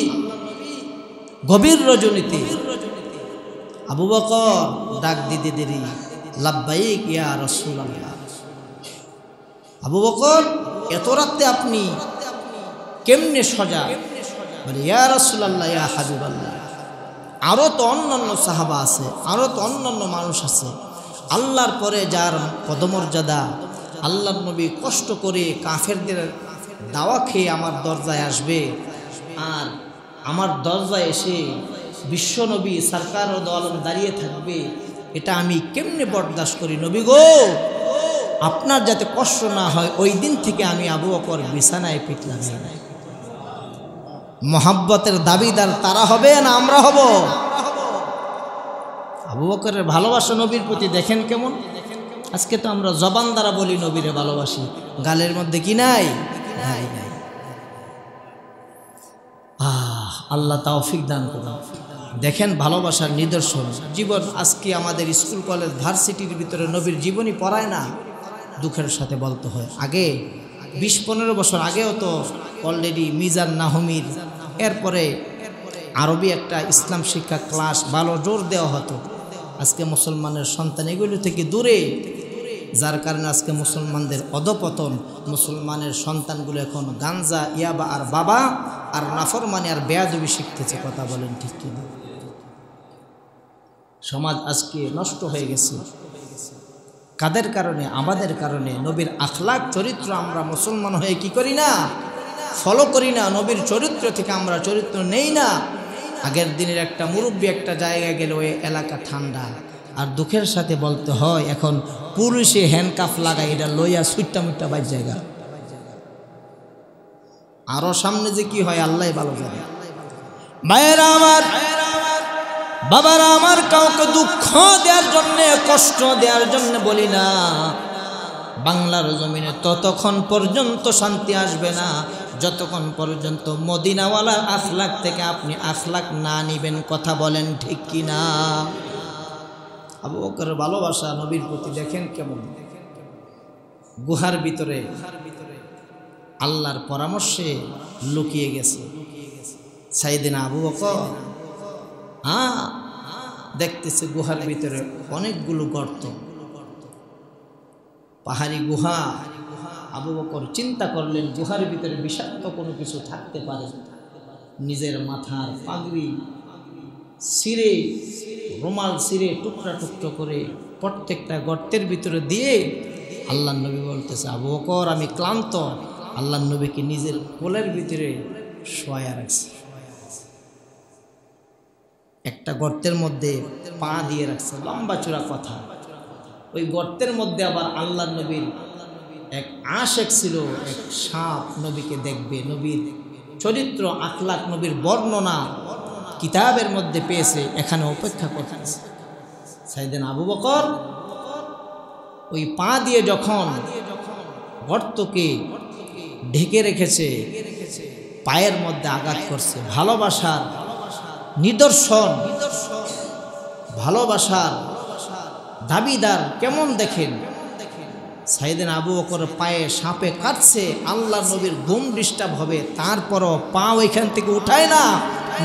গভীর রজনীতে আবু বকর ডাক দিতে দেরি, লাব্বাইক ইয়া রাসূলুল্লাহ। আবু বকর এত রাতে আপনি কেমনে সজা? বলে ইয়া রাসূলুল্লাহ ইয়া হাবিবাল্লাহ। আরও তো অন্যান্য সাহাবা আছে, আরও তো অন্যান্য মানুষ আছে, আল্লাহর পরে যার পদমর্যাদা। আল্লাহর নবী কষ্ট করে কাফেরদের দাওয়া খেয়ে আমার দরজায় আসবে, আর আমার দরজায় এসে বিশ্বনবী সরকার ও দোয়ালম দাঁড়িয়ে থাকবে, এটা আমি কেমনে বরদাস্ত করি? নবী গো, আপনার যাতে কষ্ট না হয় ওই দিন থেকে আমি আবু বকর বিছানায় পিঠ লাগাই নাই। মহাব্বতের দাবিদার তারা হবে না আমরা হব? আবু বকরের ভালোবাসা নবীর প্রতি দেখেন কেমন। আজকে তো আমরা জবান দ্বারা বলি নবীরে ভালোবাসি, গালের মধ্যে কি নাই? নাই। আল্লাহ তৌফিক দান করুন। দেখেন ভালোবাসার নিদর্শন জীবন। আজকে আমাদের স্কুল কলেজ ভার্সিটির ভিতরে নবীর জীবনী পড়ায় না, দুঃখের সাথে বলতে হয়। আগে 20-15 বছর আগেও তো অলরেডি মিজান নাহমির, এরপরে আরবি একটা ইসলাম শিক্ষা ক্লাস ভালো জোর দেওয়া হতো। আজকে মুসলমানের সন্তান এগুলো থেকে দূরে, যার কারণে আজকে মুসলমানদের অধপতন। মুসলমানের সন্তানগুলো এখন গাঞ্জা, ইয়াবা আর বাবা আর নাফরমানি আর বেয়াদবি শিখতেছে। কথা বলেন ঠিক কিনা? সমাজ আজকে নষ্ট হয়ে গেছে। কাদের কারণে? আমাদের কারণে। নবীর আখলাক চরিত্র আমরা মুসলমান হয়ে কি করি না? ফলো করি না। নবীর চরিত্র থেকে আমরা চরিত্র নেই না। আগের দিনের একটা মুরব্বী একটা জায়গায় গেলে ওই এলাকা ঠান্ডা, আর দুঃখের সাথে বলতে হয় এখন পুলিশে হ্যান্ডকাফ লাগাই এটা লইয়া সুইট্টা মুট্টা বাইর জায়গা। আরো সামনে যে কি হয় আল্লাহ ভালো জানে। ভাইয়েরা আমার, বাবারা আমার, কাউকে দুঃখ দেওয়ার জন্য, কষ্ট দেওয়ার জন্য বলি না। বাংলার জমিনে ততক্ষণ পর্যন্ত শান্তি আসবে না যতক্ষণ পর্যন্ত মদিনাওয়ালার আখলাক থেকে আপনি আখলাক না নিবেন। কথা বলেন ঠিক কি না? আবু বকরের ভালোবাসা নবীর প্রতি দেখেন কেমন। গুহার ভিতরে আল্লাহর পরামর্শে লুকিয়ে গেছে সাইয়েদনা আবু বকর। দেখতেছে গুহার ভিতরে অনেকগুলো গর্ত, পাহাড়ি গুহা। আবু বকর চিন্তা করলেন গুহার ভিতরে বিষাক্ত কোনো কিছু থাকতে পারে। নিজের মাথার পাগড়ি ছিঁড়ে, রুমাল ছিঁড়ে টুকরা টুকরো করে প্রত্যেকটা গর্তের ভিতরে দিয়ে আল্লাহ নবী বলতেছে, আবু বকর আমি ক্লান্ত। আল্লাহ নবীকে নিজের কোলের ভিতরে শোয়া রাখছে, একটা গর্তের মধ্যে পা দিয়ে রাখছে। লম্বা চূড়া কথা। ওই গর্তের মধ্যে আবার আল্লাহ নবীর এক আশেক ছিল, এক সাপ নবীকে দেখবে, নবীর চরিত্র আখলাক নবীর বর্ণনা কিতাবের মধ্যে পেয়েছে, এখানে অপেক্ষা করতেছে। সাইয়েদনা আবু বকর ওই পা দিয়ে যখন গর্তকে ঢেকে রেখেছে, পায়ের মধ্যে আঘাত করছে। ভালোবাসার নিদর্শন, ভালোবাসার দাবিদার কেমন দেখেন। সাইয়েদনা আবু বকর পায়ে সাপে কাটছে, আল্লাহ নবীর ঘুম ডিস্টার্ব হবে, তারপরও পা ওইখান থেকে উঠায় না,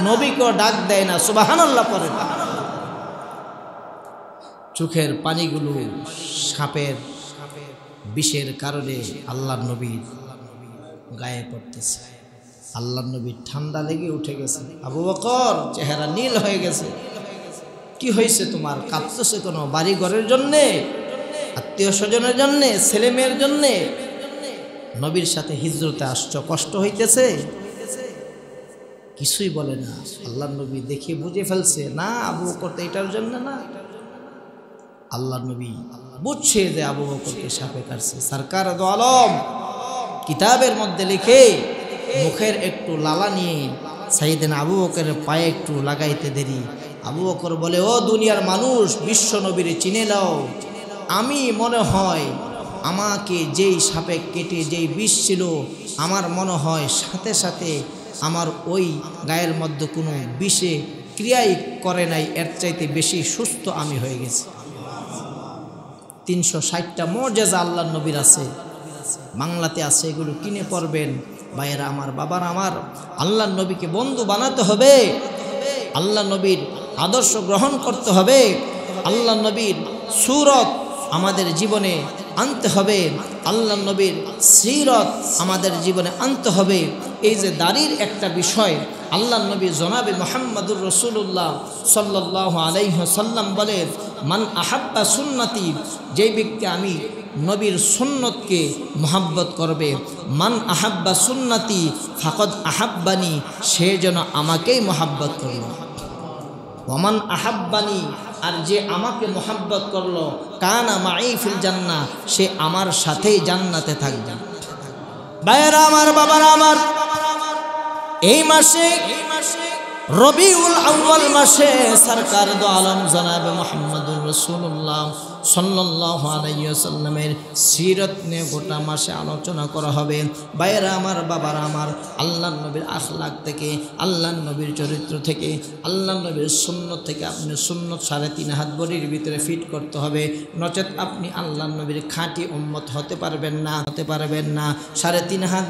নবীকেও ডাক দেয় না, সুবহানাল্লাহ পড়ে না। চোখের পানিগুলো সাপের বিষের কারণে আল্লাহ নবীর গায়ে পড়তেছে। আল্লাহ নবীর ঠান্ডা লেগে উঠে গেছে। আবু বকর চেহারা নীল হয়ে গেছে। কি হয়েছে তোমার? কাঁদতেছে কোনো? বাড়ি ঘরের জন্যে, আত্মীয় স্বজনের জন্যে, ছেলে মেয়ের জন্যে? নবীর সাথে হিজরতে আসছো, কষ্ট হইতেছে? কিছুই বলে না। আল্লাহ নবী দেখে বুঝে ফেলছে, না আবু বকর তো এটার জন্য না। আল্লাহ নবী বুঝছে যে আবু বকরকে সাপে কাটছে। সরকার দো আলম কিতাবের মধ্যে লিখে মুখের একটু লালা নিয়ে সাইয়েদনা আবু বকরের পায়ে একটু লাগাইতে দেরি। আবু বকর বলে, ও দুনিয়ার মানুষ, বিশ্ব নবীর চিনে নাও। আমি মনে হয় আমাকে যেই সাপে কেটে যেই বিষ ছিল, আমার মনে হয় সাথে সাথে আমার ওই গায়ের মধ্যে কোনো বিষে ক্রিয়াই করে নাই, এর চাইতে বেশি সুস্থ আমি হয়ে গেছি। 360টা মুজিজা আল্লাহর নবীর আছে, বাংলাতে আছে, এগুলো কিনে পড়বেন। ভাইয়েরা আমার, বাবার আমার, আল্লাহর নবীকে বন্ধু বানাতে হবে, আল্লাহ নবীর আদর্শ গ্রহণ করতে হবে, আল্লাহ নবীর সুরত আমাদের জীবনে আনতে হবে, আল্লাহ নবীর সিরত আমাদের জীবনে আনতে হবে। এই যে দাড়ির একটা বিষয়, আল্লাহ নবী জনাবে মুহাম্মদুর রাসূলুল্লাহ সাল্লাল্লাহু আলাইহি ওয়াসাল্লাম বলেন, মান আহাব্বা সুন্নতি, যেই ব্যক্তি আমি নবীর সুন্নতকে মহব্বত করবে, মান আহাব্বা সুন্নতি ফাকাদ আহাব্বানি, সে যেন আমাকেই মহব্বত করল। ওমান আহাব্বানি, আর যে আমাকে মহব্বত করলো, কানা মাই ফিল জান্নাহ, সে আমার সাথেই জান্নাতে থাকবে। ভাইয়েরা আমার, বাবারা আমার, এই মাসে রবিউল আউয়াল মাসে সরকার দো আলম জনাবে মুহাম্মদুর রাসূলুল্লাহ সাল্লাল্লাহু আলাইহি ওয়াসাল্লামের সিরত নিয়ে গোটা মাসে আলোচনা করা হবে। ভাইয়েরা আমার, বাবারা আমার, আল্লাহর নবীর আখলাক থেকে, আল্লাহর নবীর চরিত্র থেকে, আল্লাহর নবীর সুন্নত থেকে আপনি সুন্নত 3.5 হাত বডির ভিতরে ফিট করতে হবে, নচেত আপনি আল্লাহর নবীর খাঁটি উম্মত হতে পারবেন না, 3.5 হাত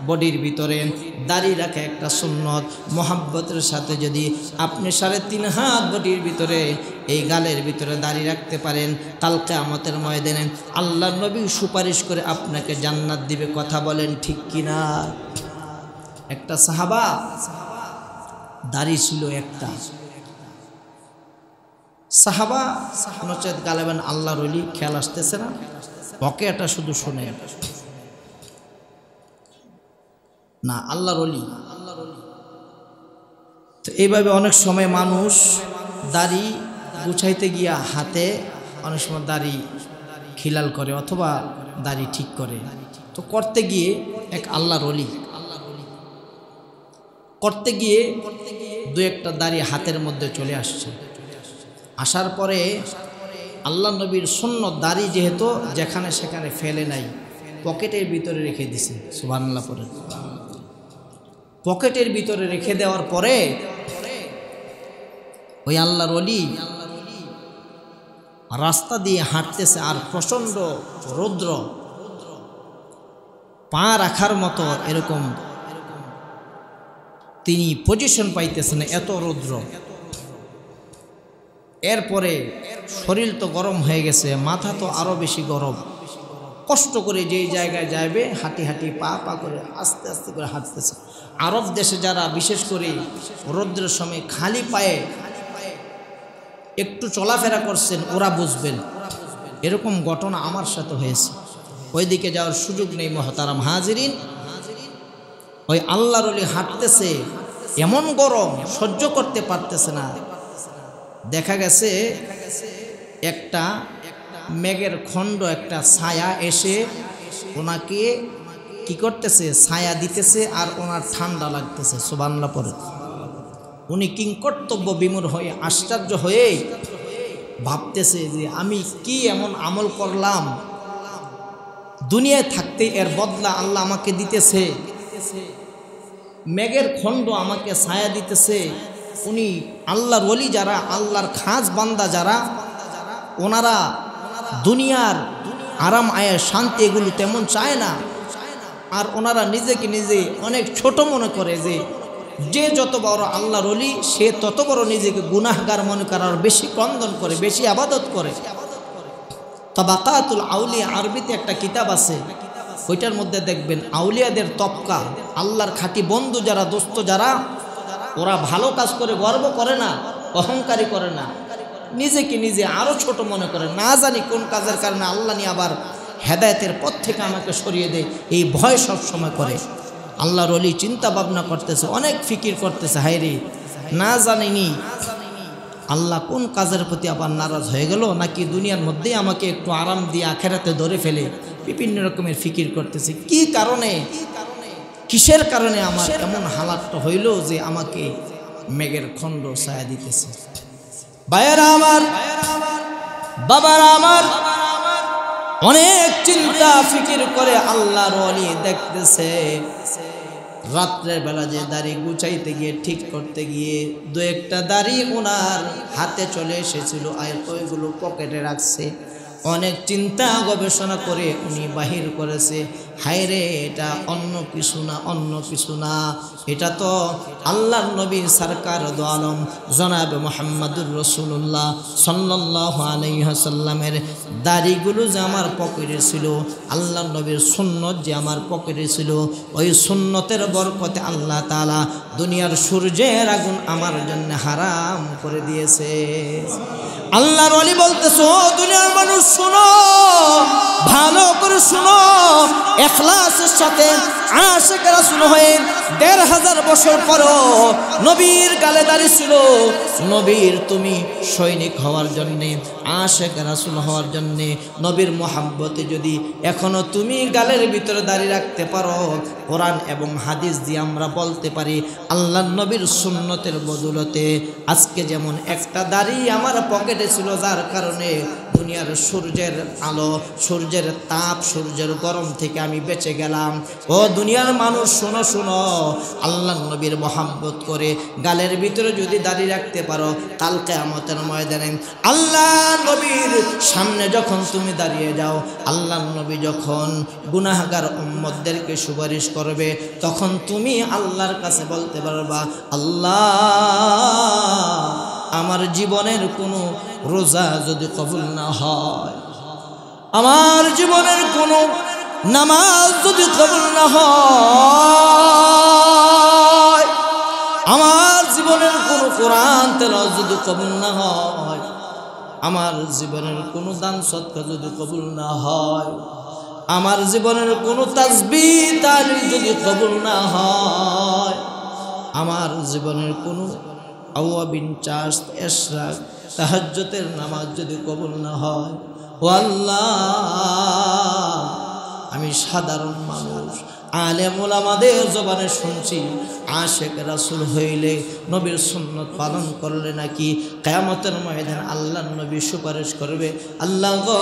বডির ভিতরে দাড়ি রাখা একটা সুন্নত। মোহাব্বতের সাথে যদি আপনি 3.5 হাত বডির ভিতরে এই গালের ভিতরে দাড়ি রাখতে পারেন, কাল কিয়ামতের ময়দানে আল্লাহ নবী সুপারিশ করে আপনাকে জান্নাত দিবে। কথা বলেন ঠিক কিনা? একটা সাহাবা দাড়ি ছিল, একটা সাহাবা, নচেত গালেবেন আল্লাহর ওলি, খেয়াল আসতেছে না? ওকে এটা শুধু শুনে না, আল্লাহর ওলি। তো এইভাবে অনেক সময় মানুষ দাড়ি গুছাইতে গিয়া হাতে অনেক সময় দাড়ি খিলাল করে অথবা দাড়ি ঠিক করে। তো করতে গিয়ে এক আল্লাহর ওলি করতে গিয়ে 2-1টা দাড়ি হাতের মধ্যে চলে আসছে। আসার পরে আল্লাহ নবীর সুন্নত দাড়ি যেহেতু যেখানে সেখানে ফেলে নাই, পকেটের ভিতরে রেখে দিছে। সুবহানাল্লাহ পড়ে। পকেটের ভিতরে রেখে দেওয়ার পরে ওই আল্লাহর ওলি রাস্তা দিয়ে হাঁটতেছে, আর প্রচণ্ড রৌদ্র, পা রাখার মতো এরকম তিনি পজিশন পাইতেছেন, এত রৌদ্র। এরপরে শরীর তো গরম হয়ে গেছে, মাথা তো আরো বেশি গরম। কষ্ট করে যেই জায়গায় যাবে হাঁটি হাঁটি পা পা করে আস্তে আস্তে করে হাঁটতেছে। আরব দেশে যারা বিশেষ করে রৌদ্রের সময় খালি পায়ে একটু চলাফেরা করছেন ওরা বুঝবেন। এরকম ঘটনা আমার সাথে হয়েছে। ওইদিকে যাওয়ার সুযোগ নেই মহতারাম হাজিরিন। ওই আল্লাহর ওলি হাঁটতেছে, এমন গরম সহ্য করতে পারতেছে না। দেখা গেছে একটা মেঘের খণ্ড, একটা ছায়া এসে ওনাকে কি করতেছে, ছায়া দিতেছে, আর ওনার ঠান্ডা লাগতেছে। সুবহানাল্লাহ পড়ে। উনি কিংকর্তব্য বিমূঢ় হয়ে আশ্চর্য হয়ে ভাবতেছে যে আমি কি এমন আমল করলাম, দুনিয়ায় থাকতে এর বদলা আল্লাহ আমাকে দিতেছে, মেঘের খণ্ড আমাকে ছায়া দিতেছে। উনি আল্লাহর ওলি যারা, আল্লাহর খাস বান্দা যারা, ওনারা দুনিয়ার আরাম আয়ের শান্তি এগুলো তেমন চায় না। আর ওনারা নিজেকে নিজে অনেক ছোট মনে করে যে যত বড় আল্লাহর ওলি সে তত বড় নিজেকে গুনাহগার মনে করার, বেশি ক্রন্দন করে, বেশি আবাদত করে। তাবাকাতুল আউলিয়া আরবিতে একটা কিতাব আছে, ওইটার মধ্যে দেখবেন আউলিয়াদের তবকা, আল্লাহর খাঁটি বন্ধু যারা, দোস্ত যারা, ওরা ভালো কাজ করে গর্ব করে না, অহংকারী করে না, নিজেকে নিজে আরো ছোট মনে করে। না জানি কোন কাজের কারণে আল্লাহ নিয়ে আবার হেদায়েতের পথ থেকে আমাকে সরিয়ে দেয়, এই ভয় সব সময় করে। আল্লাহর ওলি চিন্তা ভাবনা করতেছে, অনেক ফিকির করতেছে, হায়রে না জানিনি আল্লাহ কোন কাজের প্রতি আবার নারাজ হয়ে গেল, নাকি দুনিয়ার মধ্যেই আমাকে একটু আরাম দিয়ে আখেরাতে ধরে ফেলে। বিভিন্ন রকমের ফিকির করতেছে, কি কারণে, কিসের কারণে আমার এমন হালাতটা হইল যে আমাকে মেঘের খণ্ড ছায়া দিতেছে। ভাইয়েরা আমার, বাবারা আমার, অনেক চিন্তা ফিকির করে আল্লাহর ওলি দেখতেছে রাত্রের বেলা যে দাড়ি গুছাইতে গিয়ে, ঠিক করতে গিয়ে দু একটা দাড়ি ওনার হাতে চলে এসেছিল, আর ওইগুলো পকেটে রাখছে। অনেক চিন্তা গবেষণা করে উনি বাহির করেছে, হায়রে এটা অন্য কিছু না, অন্য কিছু না, এটা তো আল্লাহর নবী সরকার দো আলম জনাব মুহাম্মদুর রাসূলুল্লাহ সাল্লাল্লাহু আলাইহি ওয়াসাল্লামের দাড়িগুলো যে আমার পকেটে ছিল, আল্লাহর নবীর সুন্নত যে আমার পকেটে ছিল, ওই সুন্নতের বরকতে আল্লাহ তাআলা দুনিয়ার সূর্যের আগুন আমার জন্য হারাম করে দিয়েছে। আল্লাহর ওলি বলতেছে, ও দুনিয়ার মানুষ শুনো, ভালো করে শুনো, ইখলাসের সাথে আশিক রাসূল হয়ে ১৫০০ বছর পরও নবীর গালে দাড়ি ছিল। নবীর তুমি সৈনিক হওয়ার জন্যে, আশিক রাসূল হওয়ার জন্যে, নবীর মোহাব্বতে যদি এখনো তুমি গালের ভিতরে দাড়ি রাখতে পারো, কোরআন এবং হাদিস দিয়ে আমরা বলতে পারি আল্লাহর নবীর সুন্নতের বদৌলতে আজকে যেমন একটা দাড়ি আমার পকেটে ছিল, যার কারণে দুনিয়ার সূর্যের আলো, সূর্যের তাপ, সূর্যের গরম থেকে আমি বেঁচে গেলাম। ও দুনিয়ার মানুষ শোনো শোনো, আল্লাহর নবীর মোহাব্বত করে গালের ভিতরে যদি দাড়ি রাখতে পারো, কাল কিয়ামতের ময়দানে আল্লাহ নবীর সামনে যখন তুমি দাঁড়িয়ে যাও, আল্লাহর নবী যখন গুনাহগার উম্মতদেরকে সুপারিশ করবে, তখন তুমি আল্লাহর কাছে বলতে পারবা, আল্লাহ আমার জীবনের কোনো রোজা যদি কবুল না হয়, আমার জীবনের কোনো নামাজ যদি কবুল না হয়, আমার জীবনের কোনো কোরআন তেলাওয়াত যদি কবুল না হয়, আমার জীবনের কোনো দান সদকা যদি কবুল না হয়, আমার জীবনের কোনো তাসবিহ তাহলিল যদি কবুল না হয়, আমার জীবনের কোনো আওয়াবিন চাষ, ইশরাক, তাহাজ্জুদের নামাজ যদি কবুল না হয়, ও আল্লাহ আমি সাধারণ মানুষ, আলেম ওলামাদের জবানে শুনছি আশেক রাসূল হইলে নবীর সুন্নত পালন করলে নাকি কিয়ামতের ময়দানে আল্লাহর নবী সুপারিশ করবে। আল্লাহ গো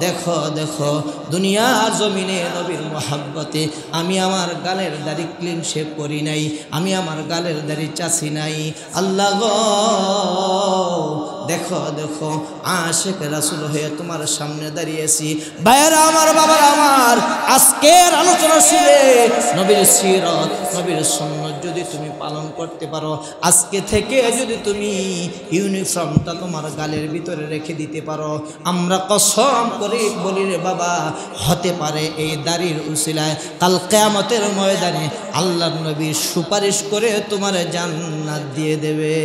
দেখো দেখো দুনিয়ার জমিনে নবীর মোহাব্বতে আমি আমার গালের দাড়ি ক্লিন শেভ করি নাই, আমি আমার গালের দাড়ি চাছি নাই। আল্লাহ গো দেখো দেখো আশেক রাসূল হয়ে তোমার সামনে দাঁড়িয়েছি। ভাইয়েরা আমার, বাবারা আমার, আজকের আলোচনা শুনে নবীর সিরাত নবীর সুন্নাত যদি তুমি পালন করতে পারো, আজকে থেকে যদি তুমি ইউনিফর্মটা তোমার গালের ভিতরে রেখে দিতে পারো, আমরা কসম করে বলি রে বাবা, হতে পারে এই দাড়ির উসিলায় কাল কিয়ামতের ময়দানে আল্লাহর নবী সুপারিশ করে তোমার জান্নাত দিয়ে দেবে।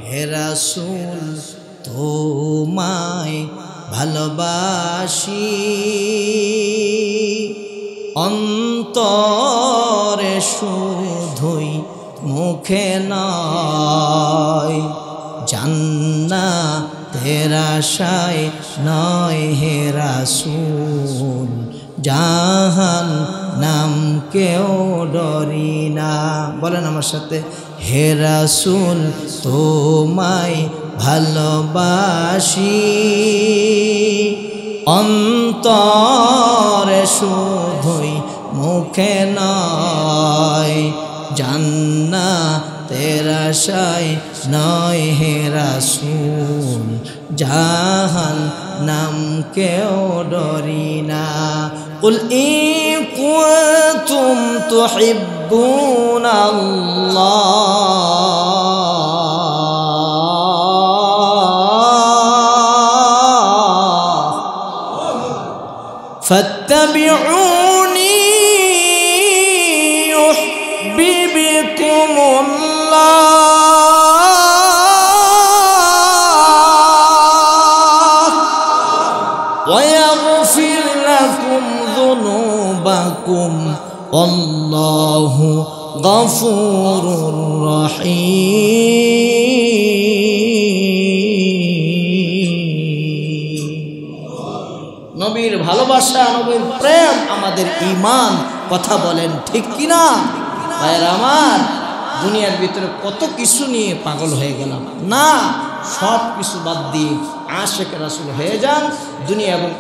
হে রাসূল তোমায় ভালোবাসি, অন্তরে শুধুই মুখে নয়, জান্নাতের আশায় নয় হে রাসূল, জাহান্নাম কেউ ডরি না। বলেন আমার সাথে, হে রাসূল তোমায় ভালোবাসি, অন্তরে শুধুই মুখে নয়, জান্নাতের আশায় নয় হে রাসূল, জাহান্নাম কেউ ডরি না। কুল ইন কুনতুম তুহিব্বুনাল্লাহ ফাত্তাবিউনি ইউহিব্বিকুমুল্লাহ ওয়া ইয়াগফির লাকুম যুনুবাকুম আল্লাহু গফুরুর রহিম। নবীর ভালোবাসা, নবীর প্রেম আমাদের ঈমান। কথা বলেন ঠিক কিনা? ভাইরা আমার, দুনিয়ার ভিতরে কত কিছু নিয়ে পাগল হয়ে গেলাম না, সব কিছু বাদ দিয়ে আশেক রাসূল হয়ে যান, দুনিয়া এবং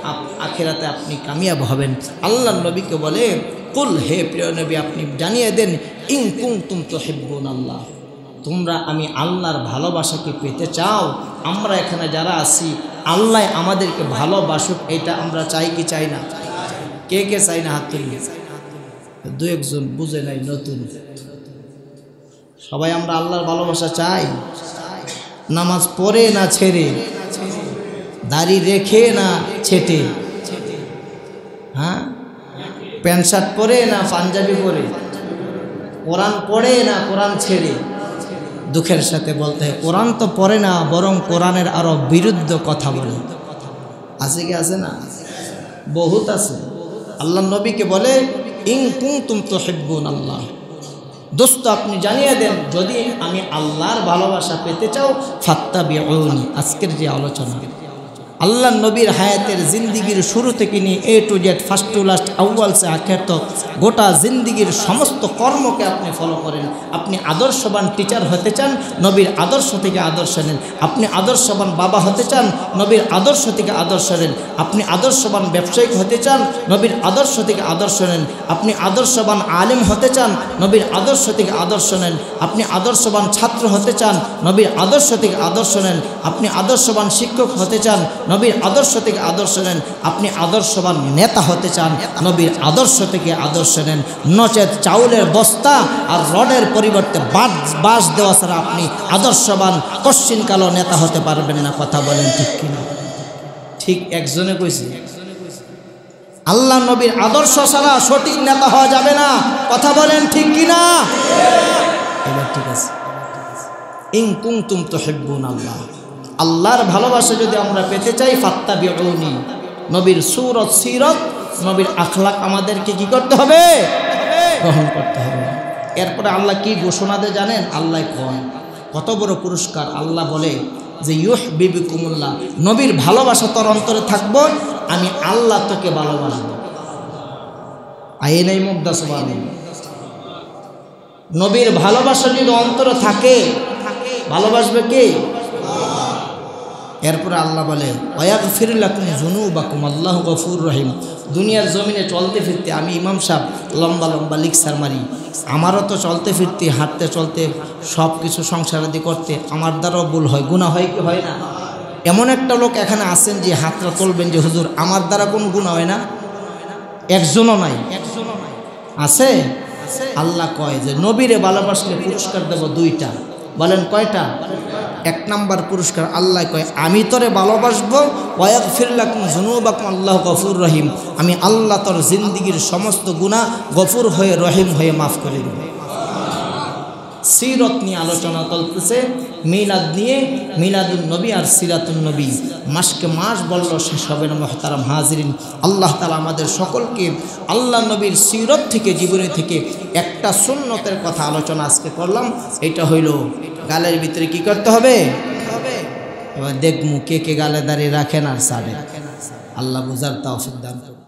আখিরাতে আপনি কামিয়াব হবেন। আল্লাহর নবীকে বলে, কুল হে প্রিয় নবী আপনি জানিয়ে দেন, ইন কুনতুম তুহিব্বুনাল্লাহ, তোমরা আমি আল্লাহর ভালোবাসাকে পেতে চাও? আমরা এখানে যারা আছি আল্লাহ আমাদেরকে ভালোবাসুক, এটা আমরা চাই কি চাই না? কে কে চাই না হাত তুলি? দু একজন বুঝে নাই, নতুন। সবাই আমরা আল্লাহর ভালোবাসা চাই। নামাজ পড়ে না ছেড়ে, দাড়ি রেখে না ছেটে, হ্যাঁ, প্যান্ট শার্ট পরে না পাঞ্জাবি পরে, কোরআন পড়ে না কোরআন ছেড়ে। দুঃখের সাথে বলতে হয়, কোরআন তো পড়ে না, বরং কোরআনের আরো বিরুদ্ধ কথা বলে। আছে কি আছে না? বহুত আছে। আল্লাহ নবীকে বলে, ইন কুনতুম তুহিব্বুনাল্লাহ, দোস্ত আপনি জানিয়ে দেন, যদি আমি আল্লাহর ভালোবাসা পেতে চাও ফাত্তাবিউনি। আজকের যে আলোচনা, আল্লাহ নবীর হায়াতের জিন্দিগির শুরু থেকে নিয়ে A to Z, first to last, আউয়াল সে আখের তক, গোটা জিন্দিগির সমস্ত কর্মকে আপনি ফলো করেন। আপনি আদর্শবান টিচার হতে চান, নবীর আদর্শ থেকে আদর্শ নেন। আপনি আদর্শবান বাবা হতে চান, নবীর আদর্শ থেকে আদর্শ নেন। আপনি আদর্শবান ব্যবসায়িক হতে চান, নবীর আদর্শ থেকে আদর্শ নেন। আপনি আদর্শবান আলেম হতে চান, নবীর আদর্শ থেকে আদর্শ নেন। আপনি আদর্শবান ছাত্র হতে চান, নবীর আদর্শ থেকে আদর্শ নেন। আপনি আদর্শবান শিক্ষক হতে চান, নবীর আদর্শ থেকে আদর্শ নেন। আপনি আদর্শবান নেতা হতে চান, নবীর আদর্শ থেকে আদর্শ নেন। নচেত চাউলের বস্তা আর রডের পরিবর্তে বাঁশ দেওয়া ছাড়া আপনি আদর্শবান কশ্চিনকালও নেতা হতে পারবেন না। কথা বলেন ঠিক কিনা? ঠিক একজনে কইছে, আল্লাহ নবীর আদর্শ ছাড়া সঠিক নেতা হওয়া যাবে না। কথা বলেন ঠিক কিনা? এবার ঠিক আছে। ইন কুনতুম তুহিব্বুনাল্লাহ, আল্লাহর ভালোবাসা যদি আমরা পেতে চাই ফাত্তাবিউনি, নবীর সুরত সিরত, নবীর আখলাক আমাদেরকে কি করতে হবে? গ্রহণ করতে হবে। এরপরে আল্লাহ কি ঘোষণা দেয় জানেন? আল্লাহ কয়, কত বড় পুরস্কার। আল্লাহ বলে যে ইউহিব্বুকুমুল্লাহ, নবীর ভালোবাসা তোর অন্তরে থাকবো, আমি আল্লাহ তোকে ভালোবাসবো। আয়ে নাই মুগ্ধা সুবহানাল্লাহ। নবীর ভালোবাসা যদি অন্তরে থাকে, ভালোবাসবে কে? এরপরে আল্লাহ বলে ওয়াগফির লাকুম যুনুবাকুম, আল্লাহু গফুর রহিম। দুনিয়ার জমিনে চলতে ফিরতে আমি ইমাম সাহেব লম্বা লম্বা লিকসার মারি, আমারও তো চলতে ফিরতে হাঁটতে চলতে সব কিছু সংসারাদি করতে আমার দ্বারাও ভুল হয়, গুনাহ হয় কি হয় না? এমন একটা লোক এখানে আছেন যে হাতটা তুলবেন যে হুজুর আমার দ্বারা কোনো গুনাহ হয় না? একজনও নাই, আছে? আল্লাহ কয় যে নবীরে ভালোবাসলে পুরস্কার দেব দুইটা। বলেন কয়টা? এক নাম্বার পুরস্কার আল্লাহ কয় আমি তোরে ভালোবাসবো, ওয়াগফির লাকুম যুনুবাকুম, আল্লাহু গফুর রহিম। আমি আল্লাহ তোর জিন্দিগির সমস্ত গুনাহ গফুর হয়ে রহিম হয়ে মাফ করে দেব। সিরত নিয়ে আলোচনা চলতেছে, মিলাদ নিয়ে, মিলাদুন নবী আর সিরাতুন নবী। মাসকে মাস বলল শেষ হবে না মুহতারাম হাজিরিন। আল্লাহ তাআলা আমাদের সকলকে আল্লাহ নবীর সিরত থেকে, জীবনী থেকে একটা সুন্নতের কথা আলোচনা আজকে করলাম। এটা হইল গালের ভিতরে কি করতে হবে। এবার দেখমু কে কে গালে দাঁড়িয়ে রাখেন আর সাড়ে। আল্লাহ বুঝার তৌফিক দান করুন।